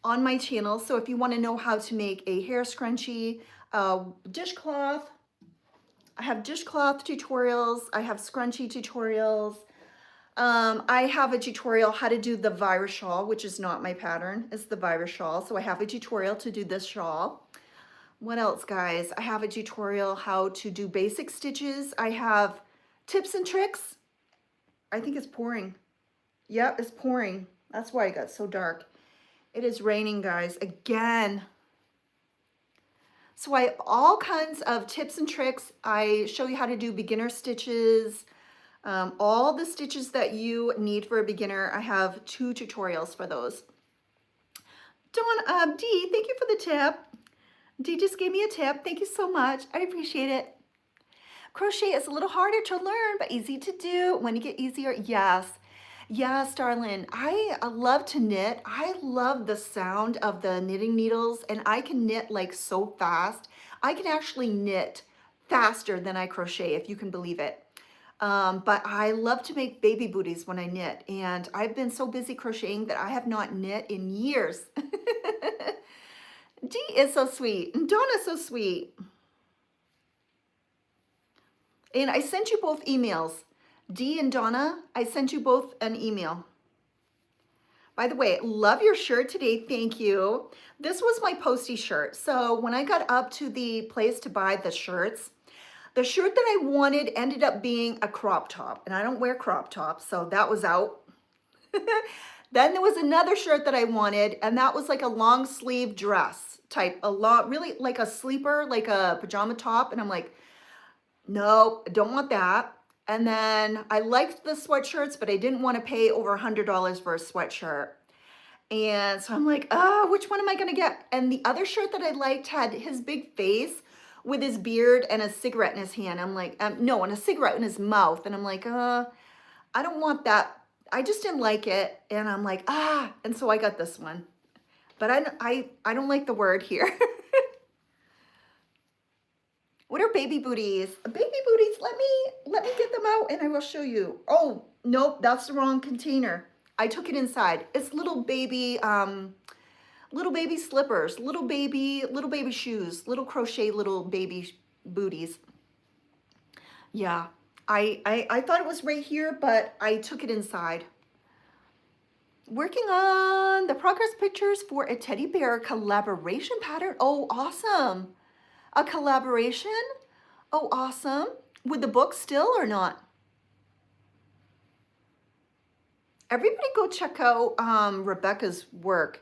on my channel. So if you want to know how to make a hair scrunchie, dishcloth, I have dishcloth tutorials. I have scrunchie tutorials. I have a tutorial how to do the Virus Shawl, which is not my pattern. It's the Virus Shawl. So I have a tutorial to do this shawl. What else, guys? I have a tutorial how to do basic stitches. I have tips and tricks. I think it's pouring. Yep, it's pouring. That's why it got so dark. It is raining, guys, again. So I have all kinds of tips and tricks. I show you how to do beginner stitches. All the stitches that you need for a beginner, I have 2 tutorials for those. Dawn, Dee, thank you for the tip. Dee just gave me a tip. Thank you so much. I appreciate it. Crochet is a little harder to learn, but easy to do. When you get easier, yes. Yes, darling. I love to knit. I love the sound of the knitting needles, and I can knit like so fast. I can actually knit faster than I crochet, if you can believe it. But I love to make baby booties when I knit, and I've been so busy crocheting that I have not knit in years. Dee is so sweet, and Donna's so sweet. And I sent you both emails. Dee and Donna, I sent you both an email. By the way, love your shirt today, thank you. This was my posty shirt. So when I got up to the place to buy the shirts, the shirt that I wanted ended up being a crop top, and I don't wear crop tops, so that was out. Then there was another shirt that I wanted, and that was like a long sleeve dress type, really like a sleeper, like a pajama top, and I'm like, no, I don't want that. And then I liked the sweatshirts, but I didn't want to pay over $100 for a sweatshirt. And so I'm like, oh, which one am I going to get? And the other shirt that I liked had his big face with his beard and a cigarette in his hand. I'm like, no, and a cigarette in his mouth. And I'm like, I don't want that. I just didn't like it. And I'm like, and so I got this one. But I don't like the word here. What are baby booties? Baby booties, let me get them out and I will show you. Oh, nope, that's the wrong container. I took it inside. It's little baby slippers, little baby shoes, little crochet little baby booties. Yeah, I thought it was right here, but I took it inside. Working on the progress pictures for a teddy bear collaboration pattern. Oh, awesome. A collaboration? Oh, awesome. With the book still or not? Everybody go check out Rebecca's work.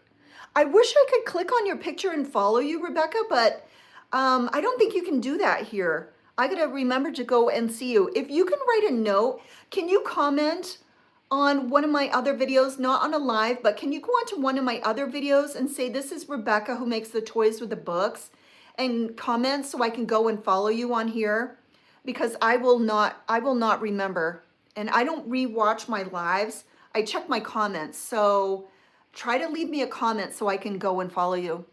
I wish I could click on your picture and follow you, Rebecca, but I don't think you can do that here. I gotta remember to go and see you. If you can write a note, can you comment on one of my other videos, not on a live, but can you go on to one of my other videos and say, this is Rebecca who makes the toys with the books, and comment so I can go and follow you on here, because I will not remember. And I don't rewatch my lives. I check my comments. So try to leave me a comment so I can go and follow you.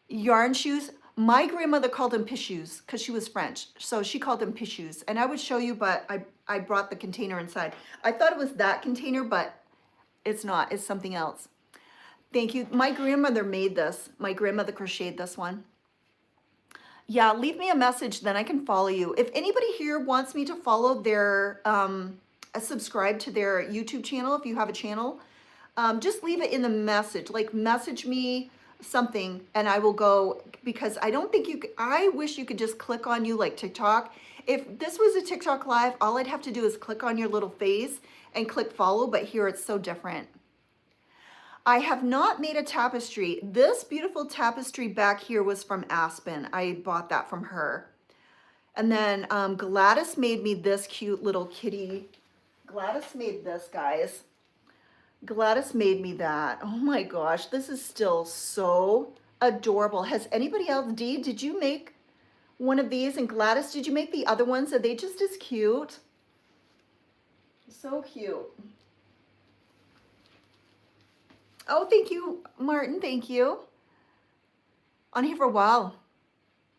Yarn shoes. My grandmother called them pishoes because she was French. So she called them pishoes. And I would show you, but I brought the container inside. I thought it was that container, but it's not. It's something else. Thank you. My grandmother made this. My grandmother crocheted this one. Yeah, leave me a message, then I can follow you. If anybody here wants me to follow their, subscribe to their YouTube channel, if you have a channel, just leave it in the message. Like, message me something and I will go, because I don't think you could, I wish you could just click on you like TikTok. If this was a TikTok live, all I'd have to do is click on your little face and click follow, but here it's so different. I have not made a tapestry. This beautiful tapestry back here was from Aspen. I bought that from her. And then Gladys made me this cute little kitty. Gladys made this, guys. Gladys made me that. Oh my gosh, this is still so adorable. Has anybody else, Dee, did you make one of these? And Gladys, did you make the other ones? Are they just as cute? So cute. Oh, thank you, Martin. Thank you. On here for a while.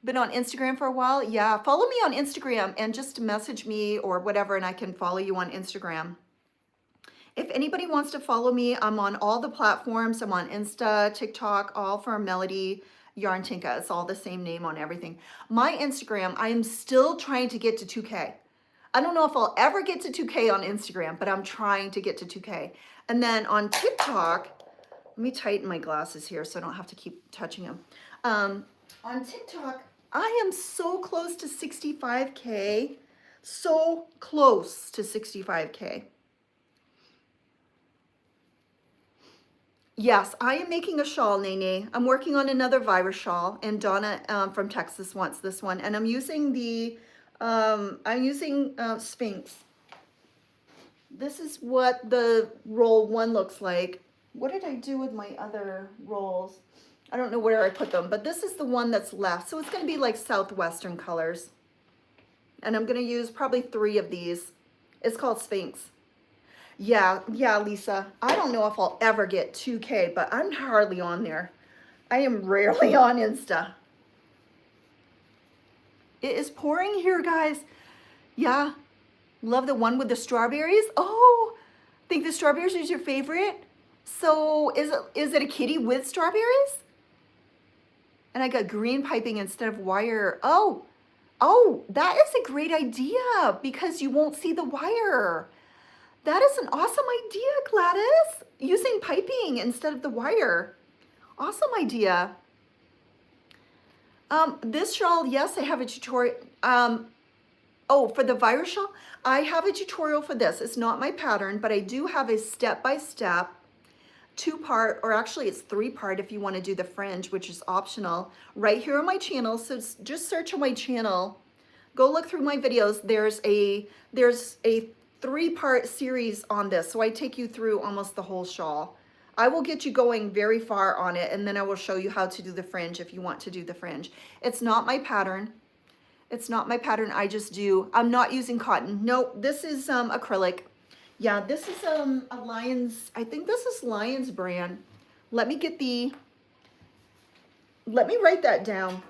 Been on Instagram for a while. Yeah, follow me on Instagram and just message me or whatever, and I can follow you on Instagram. If anybody wants to follow me, I'm on all the platforms. I'm on Insta, TikTok, all for Melody Yarn Tinka. It's all the same name on everything. My Instagram, I am still trying to get to 2K. I don't know if I'll ever get to 2K on Instagram, but I'm trying to get to 2K. And then on TikTok, let me tighten my glasses here so I don't have to keep touching them. On TikTok, I am so close to 65K. So close to 65K. Yes, I am making a shawl, Nene. I'm working on another virus shawl, and Donna from Texas wants this one. And I'm using the, Sphinx. This is what the roll one looks like. What did I do with my other rolls? I don't know where I put them, but this is the one that's left. So it's going to be like Southwestern colors. And I'm gonna use probably 3 of these. It's called Sphinx. Yeah, Lisa. I don't know if I'll ever get 2K, but I'm hardly on there. I am rarely on Insta. It is pouring here, guys. Yeah, love the one with the strawberries. Oh, think the strawberries is your favorite? So is it a kitty with strawberries? And I got green piping instead of wire. Oh, that is a great idea because you won't see the wire. That is an awesome idea, Gladys. Using piping instead of the wire. Awesome idea. This shawl, yes, I have a tutorial. Oh, for the Virus Shawl, I have a tutorial for this. It's not my pattern, but I do have a step-by-step 2-part, or actually it's 3-part if you want to do the fringe, which is optional, right here on my channel. So just search on my channel. Go look through my videos. There's a 3-part series on this. So I take you through almost the whole shawl. I will get you going very far on it, and then I will show you how to do the fringe if you want to do the fringe. It's not my pattern. It's not my pattern. I'm not using cotton. Nope, this is acrylic. Yeah, this is a Lion's, I think this is Lion's brand. Let me write that down.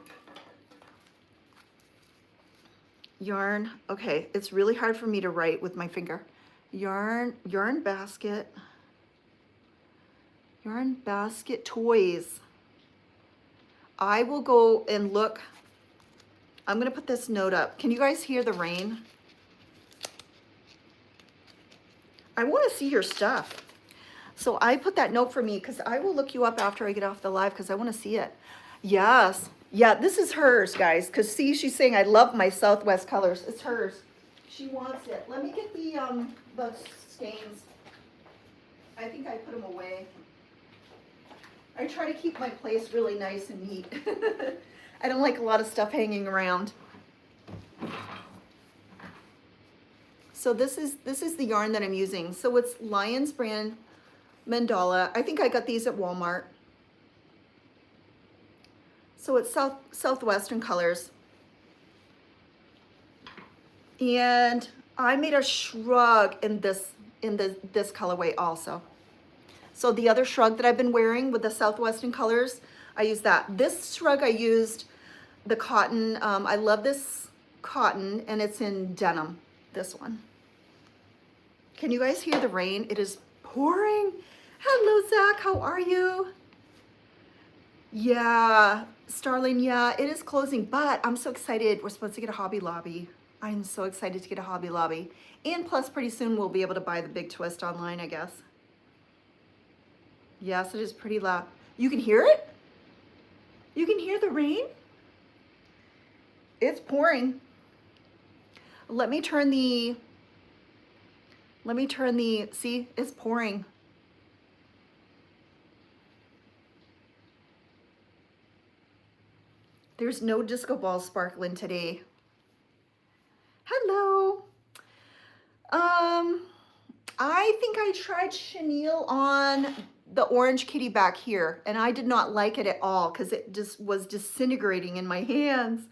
Yarn, okay, it's really hard for me to write with my finger. Yarn basket toys. I will go and look. I'm gonna put this note up. Can you guys hear the rain? I wanna see your stuff. So I put that note for me because I will look you up after I get off the live because I wanna see it. Yes, yeah, this is hers, guys. Because see, she's saying I love my Southwest colors. It's hers. She wants it. Let me get the skeins. I think I put them away. I try to keep my place really nice and neat. I don't like a lot of stuff hanging around. So this is the yarn that I'm using. So it's Lion Brand Mendala. I think I got these at Walmart. So it's Southwestern colors. And I made a shrug in this colorway also. So the other shrug that I've been wearing with the Southwestern colors, I used that. This shrug I used the cotton. I love this cotton, and it's in denim, this one. Can you guys hear the rain? It is pouring. Hello, Zach, how are you? Yeah, Starling, yeah, it is closing, but I'm so excited. We're supposed to get a Hobby Lobby. I'm so excited to get a Hobby Lobby. And plus, pretty soon we'll be able to buy the big twist online, I guess. Yes, it is pretty loud. You can hear it? You can hear the rain? It's pouring. Let me turn the, see, it's pouring. There's no disco ball sparkling today. Hello. I think I tried chenille on the orange kitty back here, and I did not like it at all because it just was disintegrating in my hands.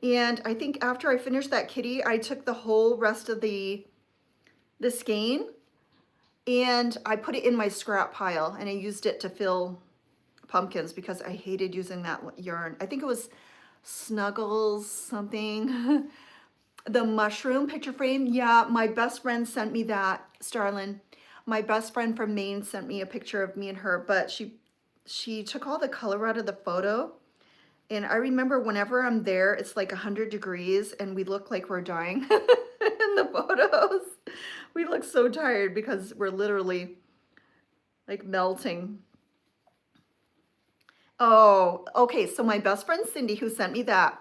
And I think after I finished that kitty, I took the whole rest of the skein and I put it in my scrap pile, and I used it to fill pumpkins because I hated using that yarn. I think it was Snuggles something. The mushroom picture frame. Yeah, my best friend sent me that, Starlin. My best friend from Maine sent me a picture of me and her, but she took all the color out of the photo. And I remember whenever I'm there, it's like 100 degrees and we look like we're dying in the photos. We look so tired because we're literally like melting. Oh, okay. So my best friend Cindy, who sent me that,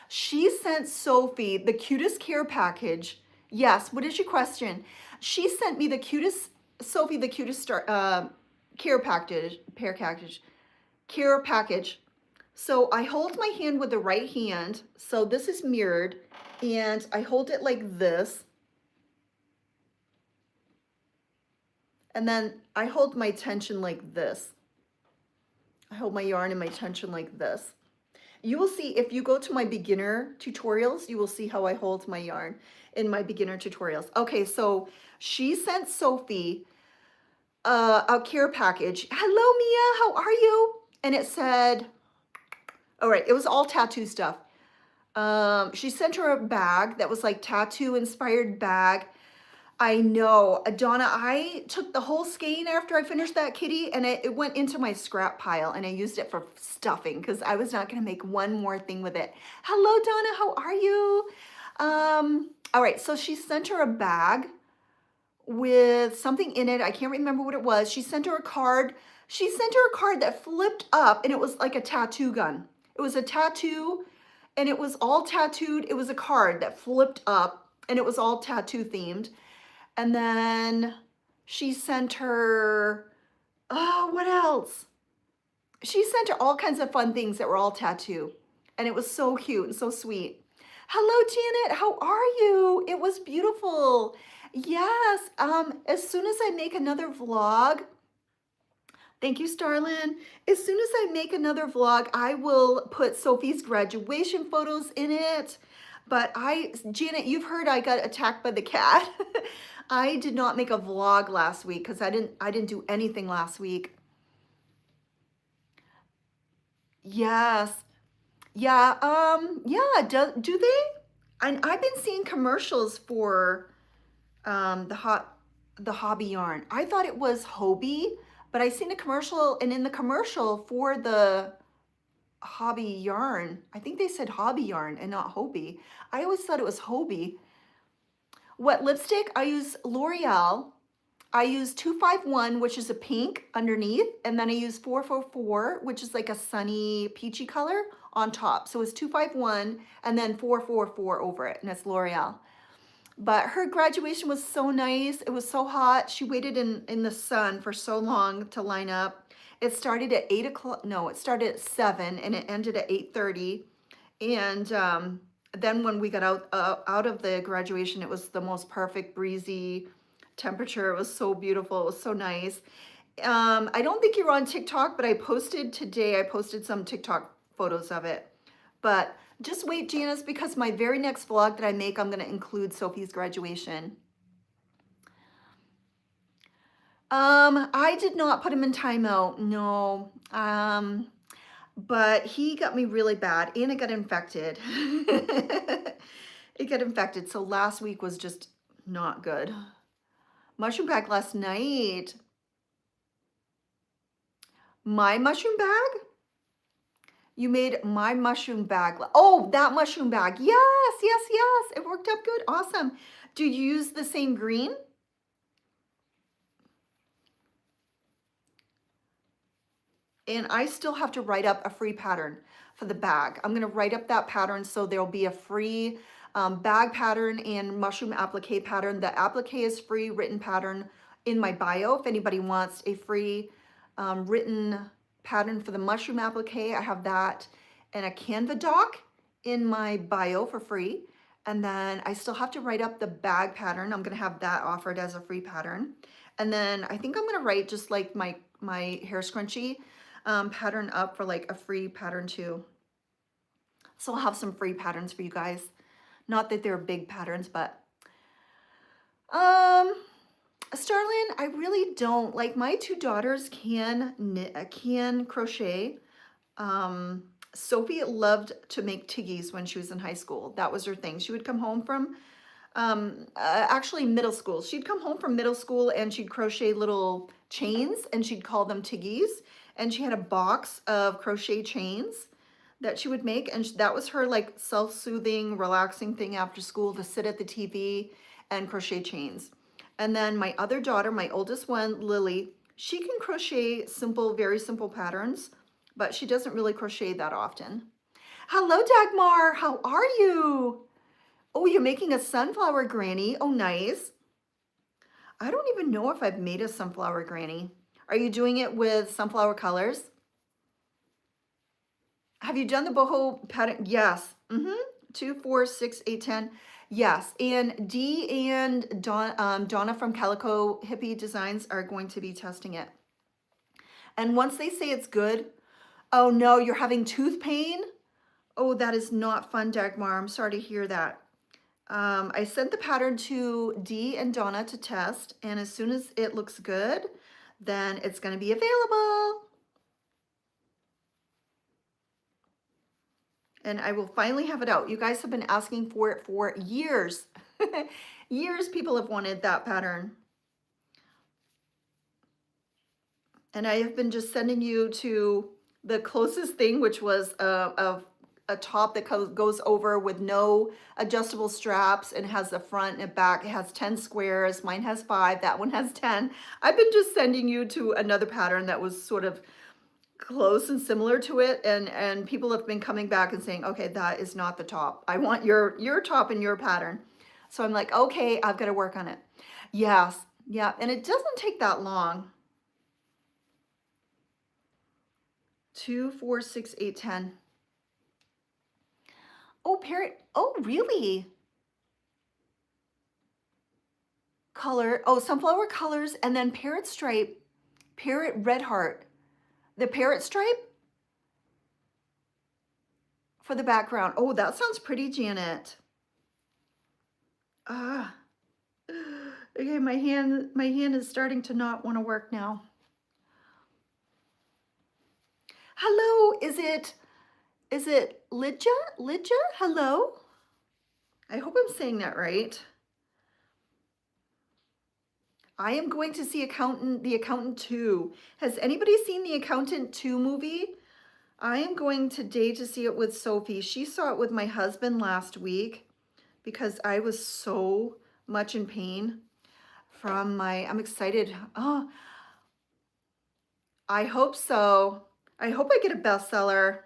she sent Sophie the cutest care package. Yes, what is your question? She sent me the cutest, Sophie, the cutest care package. So I hold my hand with the right hand. So this is mirrored, and I hold it like this. And then I hold my tension like this. I hold my yarn and my tension like this. You will see if you go to my beginner tutorials, you will see how I hold my yarn in my beginner tutorials. Okay, so she sent Sophie a care package. Hello, Mia, how are you? And it said, all right, it was all tattoo stuff. She sent her a bag that was like tattoo inspired bag. I know, Donna, I took the whole skein after I finished that kitty and it went into my scrap pile and I used it for stuffing because I was not gonna make one more thing with it. Hello, Donna, how are you? All right, so she sent her a bag with something in it. I can't remember what it was. She sent her a card. She sent her a card that flipped up and it was like a tattoo gun. It was a tattoo and it was all tattooed. It was a card that flipped up and it was all tattoo themed. And then she sent her, oh, what else? She sent her all kinds of fun things that were all tattoo. And it was so cute and so sweet. Hello, Janet, how are you? It was beautiful. Yes, as soon as I make another vlog, thank you, Starlin. As soon as I make another vlog, I will put Sophie's graduation photos in it. But Janet, you've heard I got attacked by the cat. I did not make a vlog last week because I didn't do anything last week. Yes. Yeah, yeah, do they? And I've been seeing commercials for the hobby yarn. I thought it was Hobie, but I seen a commercial, and in the commercial for the hobby yarn, I think they said hobby yarn and not Hobie. I always thought it was Hobie. What lipstick? I use L'Oreal. I use 251, which is a pink underneath, and then I use 444, which is like a sunny peachy color on top. So it's 251 and then 444 over it, and it's L'Oreal. But her graduation was so nice. It was so hot. She waited in the sun for so long to line up. It started at 8 o'clock. No, it started at 7 and it ended at 8:30. And then when we got out of the graduation, it was the most perfect breezy temperature. It was so beautiful. It was so nice. I don't think you're on TikTok, but I posted some TikTok photos of it. But just wait, Janice, because my very next vlog that I make, I'm going to include Sophie's graduation. I did not put him in timeout. No. But he got me really bad and it got infected. It got infected. So last week was just not good. Mushroom bag last night. My mushroom bag? You made my mushroom bag. Oh, that mushroom bag. Yes, yes, yes. It worked out good. Awesome. Do you use the same green? And I still have to write up a free pattern for the bag. I'm going to write up that pattern so there'll be a free bag pattern and mushroom applique pattern. The applique is free, written pattern in my bio. If anybody wants a free written pattern for the mushroom applique, I have that and a Canva doc in my bio for free. And then I still have to write up the bag pattern. I'm going to have that offered as a free pattern. And then I think I'm going to write just like my hair scrunchie pattern up for like a free pattern too. So I'll have some free patterns for you guys. Not that they're big patterns, but Starlin, I really don't. Like my two daughters can crochet. Sophie loved to make tiggies when she was in high school. That was her thing. She would come home from actually middle school. She'd come home from middle school and she'd crochet little chains and she'd call them tiggies. And she had a box of crochet chains that she would make. And that was her like self-soothing, relaxing thing after school, to sit at the TV and crochet chains. And then my other daughter, my oldest one, Lily, she can crochet simple, very simple patterns, but she doesn't really crochet that often. Hello, Dagmar. How are you? Oh, you're making a sunflower granny. Oh, nice. I don't even know if I've made a sunflower granny. Are you doing it with sunflower colors? Have you done the boho pattern? Yes. 2, 4, 6, 8, 10. Yes. And Dee and Donna from Calico Hippie Designs are going to be testing it. And once they say it's good, oh no, you're having tooth pain? Oh, that is not fun, Dagmar. I'm sorry to hear that. I sent the pattern to Dee and Donna to test, and as soon as it looks good, then it's going to be available. And I will finally have it out. You guys have been asking for it for years. Years people have wanted that pattern. And I have been just sending you to the closest thing, which was a top that goes over with no adjustable straps and has a front and a back. It has 10 squares. Mine has 5. That one has 10. I've been just sending you to another pattern that was sort of close and similar to it, and people have been coming back and saying, okay, that is not the top. I want your top and your pattern. So I'm like, okay, I've got to work on it. Yes, yeah, and it doesn't take that long. 2, 4, 6, 8, 10. Oh, parrot. Oh, really? Color. Oh, sunflower colors, and then parrot stripe, parrot red heart. The parrot stripe for the background. Oh, that sounds pretty, Janet. Ah. Okay, my hand is starting to not want to work now. Hello, is it Lidja? Lidja? Hello? I hope I'm saying that right. I am going to see The Accountant 2. Has anybody seen The Accountant 2 movie? I am going today to see it with Sophie. She saw it with my husband last week because I was so much in pain from I'm excited. Oh, I hope so. I hope I get a bestseller.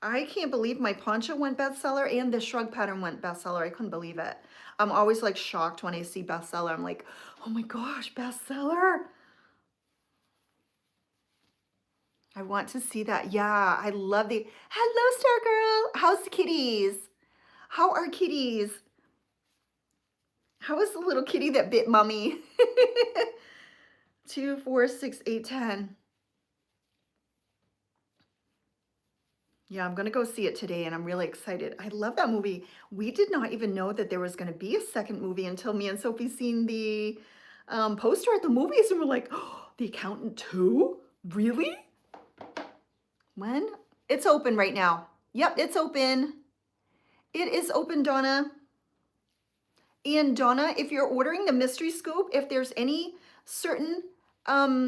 I can't believe my poncho went bestseller and the shrug pattern went bestseller. I couldn't believe it. I'm always like shocked when I see bestseller. I'm like, oh my gosh, bestseller. I want to see that. Yeah, I love hello, Star Girl. How's the kitties? How are kitties? How is the little kitty that bit mommy? 2, 4, 6, 8, 10. Yeah, I'm gonna go see it today and I'm really excited. I love that movie. We did not even know that there was gonna be a second movie until me and Sophie seen the poster at the movies and we're like, oh, The Accountant 2? Really? When? It's open right now. Yep, it's open. It is open, Donna. And Donna, if you're ordering the mystery scoop, if there's any certain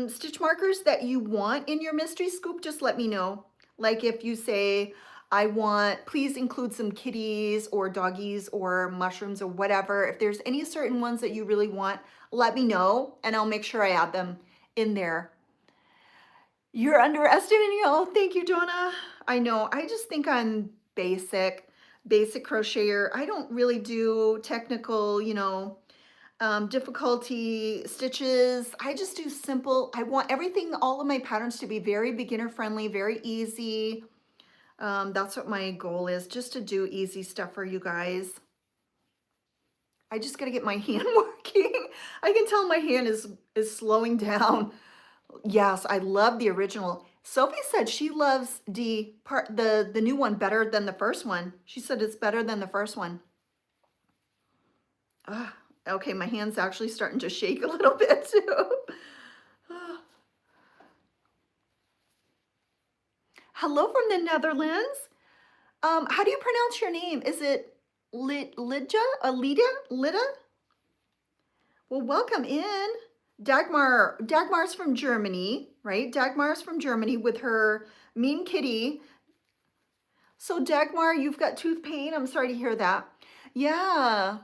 stitch markers that you want in your mystery scoop, just let me know. Like if you say, I want, please include some kitties or doggies or mushrooms or whatever. If there's any certain ones that you really want, let me know and I'll make sure I add them in there. You're underestimating. Oh, thank you, Donna. I know. I just think I'm basic crocheter. I don't really do technical, difficulty stitches. I just do simple. I want everything, all of my patterns to be very beginner friendly, very easy. That's what my goal is, just to do easy stuff for you guys. I just got to get my hand working. I can tell my hand is slowing down. Yes, I love the original. Sophie said she loves the new one better than the first one. She said it's better than the first one. Okay, my hand's actually starting to shake a little bit too. Hello from the Netherlands. How do you pronounce your name? Is it Lidja? Lida? Well, welcome in. Dagmar's from Germany, right? Dagmar's from Germany with her mean kitty. So Dagmar, you've got tooth pain. I'm sorry to hear that. Yeah.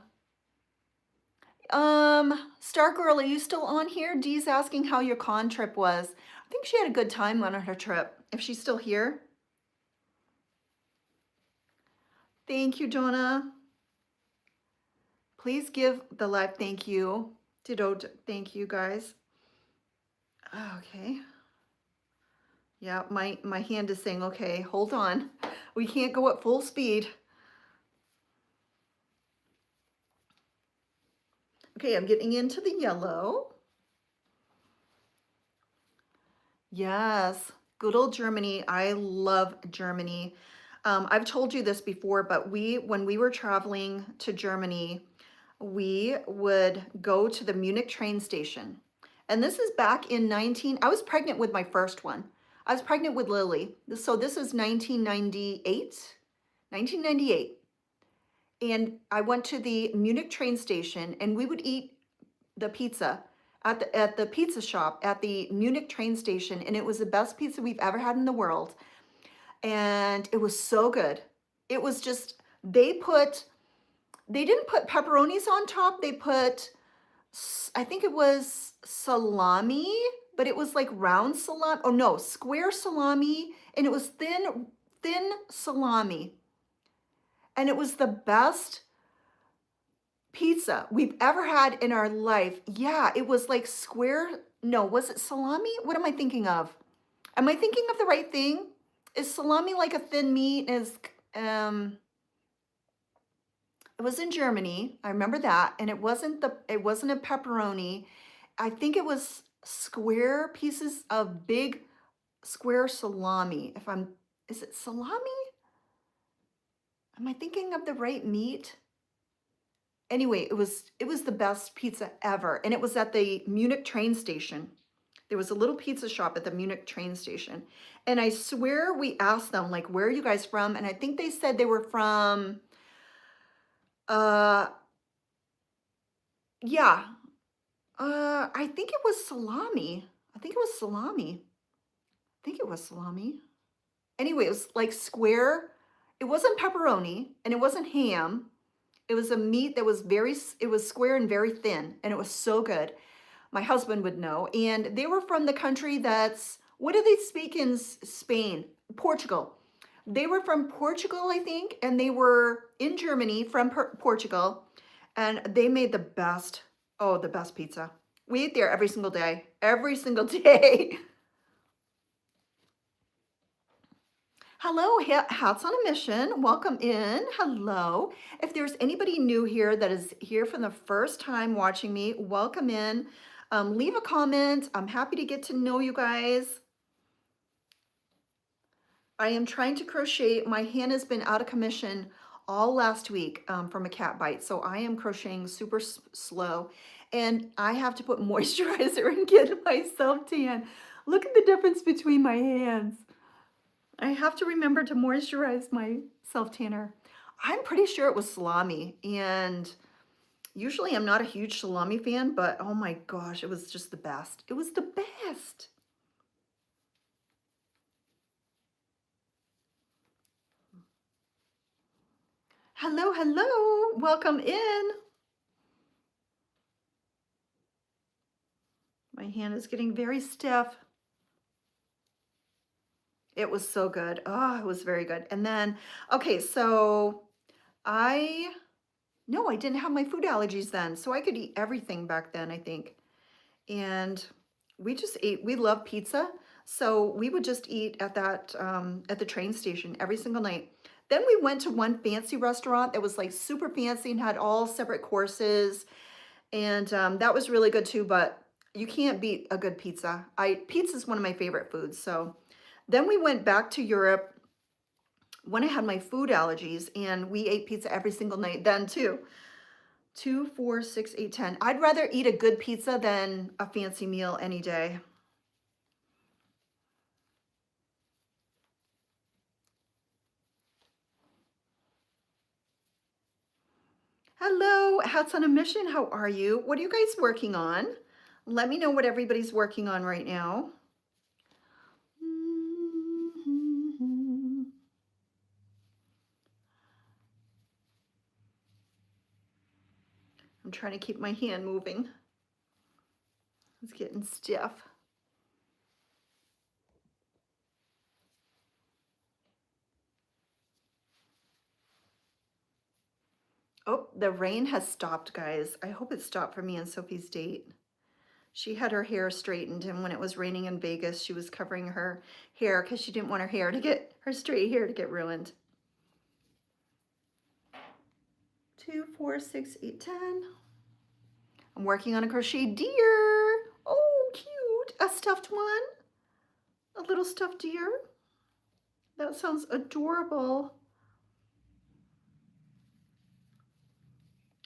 Star Girl, are you still on here? Dee's asking how your con trip was. I think she had a good time on her trip. If she's still here. Thank you, Donna. Please give the live thank you. Ditto, thank you guys. Okay. Yeah, my hand is saying, okay, hold on. We can't go at full speed. Okay, I'm getting into the yellow. Yes. Good old Germany. I love Germany. I've told you this before, but when we were traveling to Germany, we would go to the Munich train station. And this is back in I was pregnant with my first one. I was pregnant with Lily. So this is 1998. 1998. And I went to the Munich train station and we would eat the pizza at the pizza shop at the Munich train station, and it was the best pizza we've ever had in the world. And it was so good. It was just they didn't put pepperonis on top. They put, I think it was salami, but it was like round salami. Oh no, square salami, and it was thin salami. And it was the best pizza we've ever had in our life. Yeah, it was like square. No, was it salami? What am I thinking of? Am I thinking of the right thing? Is salami like a thin meat? It was in Germany. I remember that, and it wasn't a pepperoni. I think it was square pieces of big square salami. Is it salami? Am I thinking of the right meat? Anyway, it was the best pizza ever, and it was at the Munich train station. There was a little pizza shop at the Munich train station, and I swear we asked them, like, where are you guys from? And I think they said they were from, uh, yeah, I think it was salami. I think it was salami. I think it was salami. Anyway, it was like square. It wasn't pepperoni, and it wasn't ham. It was a meat that was it was square and very thin, and it was so good. My husband would know. And they were from the country what do they speak in Spain? Portugal. They were from Portugal, I think, and they were in Germany from Portugal, and they made the best pizza. We ate there every single day, every single day. Hello, Hats on a Mission. Welcome in. Hello. If there's anybody new here that is here for the first time watching me, welcome in. Leave a comment. I'm happy to get to know you guys. I am trying to crochet. My hand has been out of commission all last week from a cat bite, so I am crocheting super slow, and I have to put moisturizer and get myself tan. Look at the difference between my hands. I have to remember to moisturize my self tanner. I'm pretty sure it was salami, and usually I'm not a huge salami fan, but oh my gosh, it was just the best. It was the best. Hello, hello, welcome in. My hand is getting very stiff. It was so good. Oh, it was very good. And then, okay, so no, I didn't have my food allergies then, so I could eat everything back then, I think. And we just ate, we love pizza, so we would just eat at at the train station every single night. Then we went to one fancy restaurant that was like super fancy and had all separate courses, and that was really good too, but you can't beat a good pizza. Pizza is one of my favorite foods. So then we went back to Europe when I had my food allergies, and we ate pizza every single night then too. 2, 4, 6, 8, 10. I'd rather eat a good pizza than a fancy meal any day. Hello, Hats on a Mission. How are you? What are you guys working on? Let me know what everybody's working on right now. I'm trying to keep my hand moving. It's getting stiff. Oh, the rain has stopped, guys. I hope it stopped for me and Sophie's date. She had her hair straightened, and when it was raining in Vegas, she was covering her hair because she didn't want her straight hair to get ruined. 2, 4, 6, 8, 10. I'm working on a crochet deer. Oh, cute. A stuffed one. A little stuffed deer. That sounds adorable.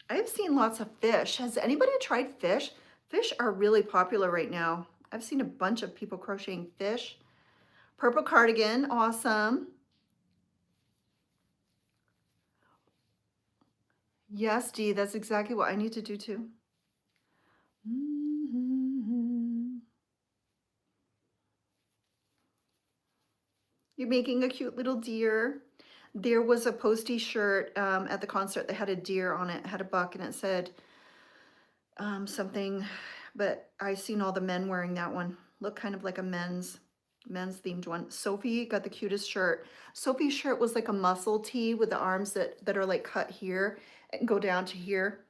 I've seen lots of fish. Has anybody tried fish? Fish are really popular right now. I've seen a bunch of people crocheting fish. Purple cardigan, awesome. Yes, Dee, that's exactly what I need to do too. You're making a cute little deer. There was a posty shirt at the concert that had a deer on it, had a buck, and it said something, but I've seen all the men wearing that one. Look kind of like a men's themed one. Sophie got the cutest shirt. Sophie's shirt was like a muscle tee with the arms that are like cut here and go down to here.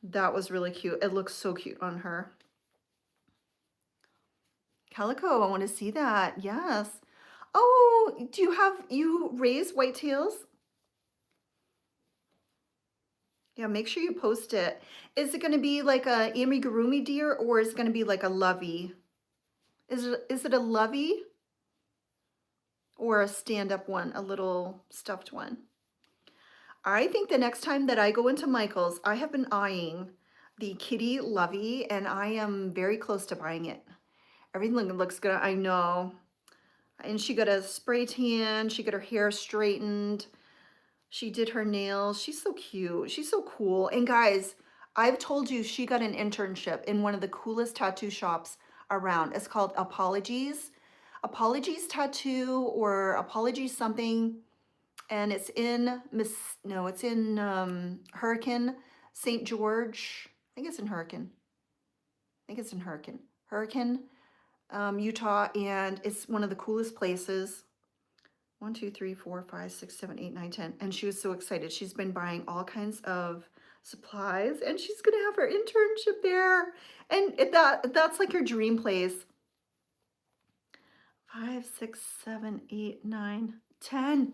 That was really cute. It looks so cute on her. Calico, I want to see that. Yes. Oh, do you raise whitetails? Yeah, make sure you post it. Is it going to be like a amigurumi deer or is it going to be like a lovey? Is it a lovey or a stand-up one, a little stuffed one? I think the next time that I go into Michael's, I have been eyeing the kitty lovey and I am very close to buying it. Everything looks good. I know. And she got a spray tan. She got her hair straightened. She did her nails. She's so cute. She's so cool. And guys, I've told you she got an internship in one of the coolest tattoo shops around. It's called Apologies. Apologies Tattoo or Apologies something. And it's in Hurricane, St. George. I think it's in Hurricane. Hurricane, Utah. And it's one of the coolest places. 1, 2, 3, 4, 5, 6, 7, 8, 9, 10. And she was so excited. She's been buying all kinds of supplies and she's going to have her internship there. And that's like her dream place. 5, 6, 7, 8, 9, 10.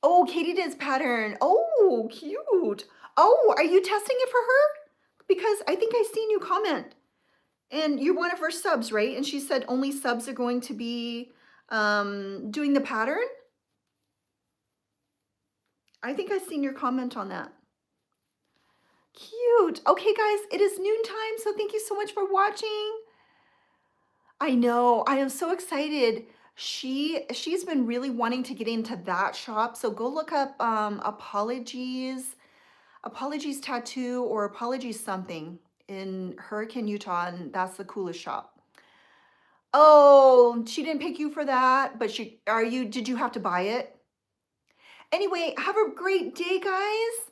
Oh, Katie Did's pattern. Oh, cute. Oh, are you testing it for her? Because I think I seen you comment. And you're one of her subs, right? And she said only subs are going to be doing the pattern. I think I seen your comment on that. Cute. Okay, guys, it is noontime, so thank you so much for watching. I know, I am so excited. She's been really wanting to get into that shop, so go look up Apologies Tattoo or Apologies something in Hurricane, Utah, and that's the coolest shop. Oh, she didn't pick you for that, but did you have to buy it? Anyway, have a great day, guys.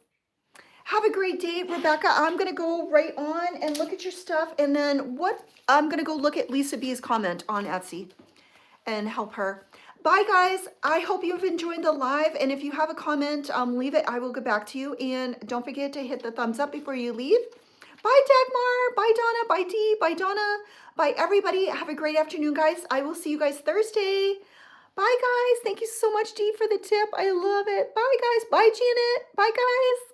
Have a great day, Rebecca. I'm going to go right on and look at your stuff. And then I'm going to go look at Lisa B's comment on Etsy and help her. Bye, guys. I hope you've enjoyed the live. And if you have a comment, leave it. I will get back to you. And don't forget to hit the thumbs up before you leave. Bye, Dagmar. Bye, Donna. Bye, Dee. Bye, Donna. Bye, everybody. Have a great afternoon, guys. I will see you guys Thursday. Bye, guys. Thank you so much, Dee, for the tip. I love it. Bye, guys. Bye, Janet. Bye, guys.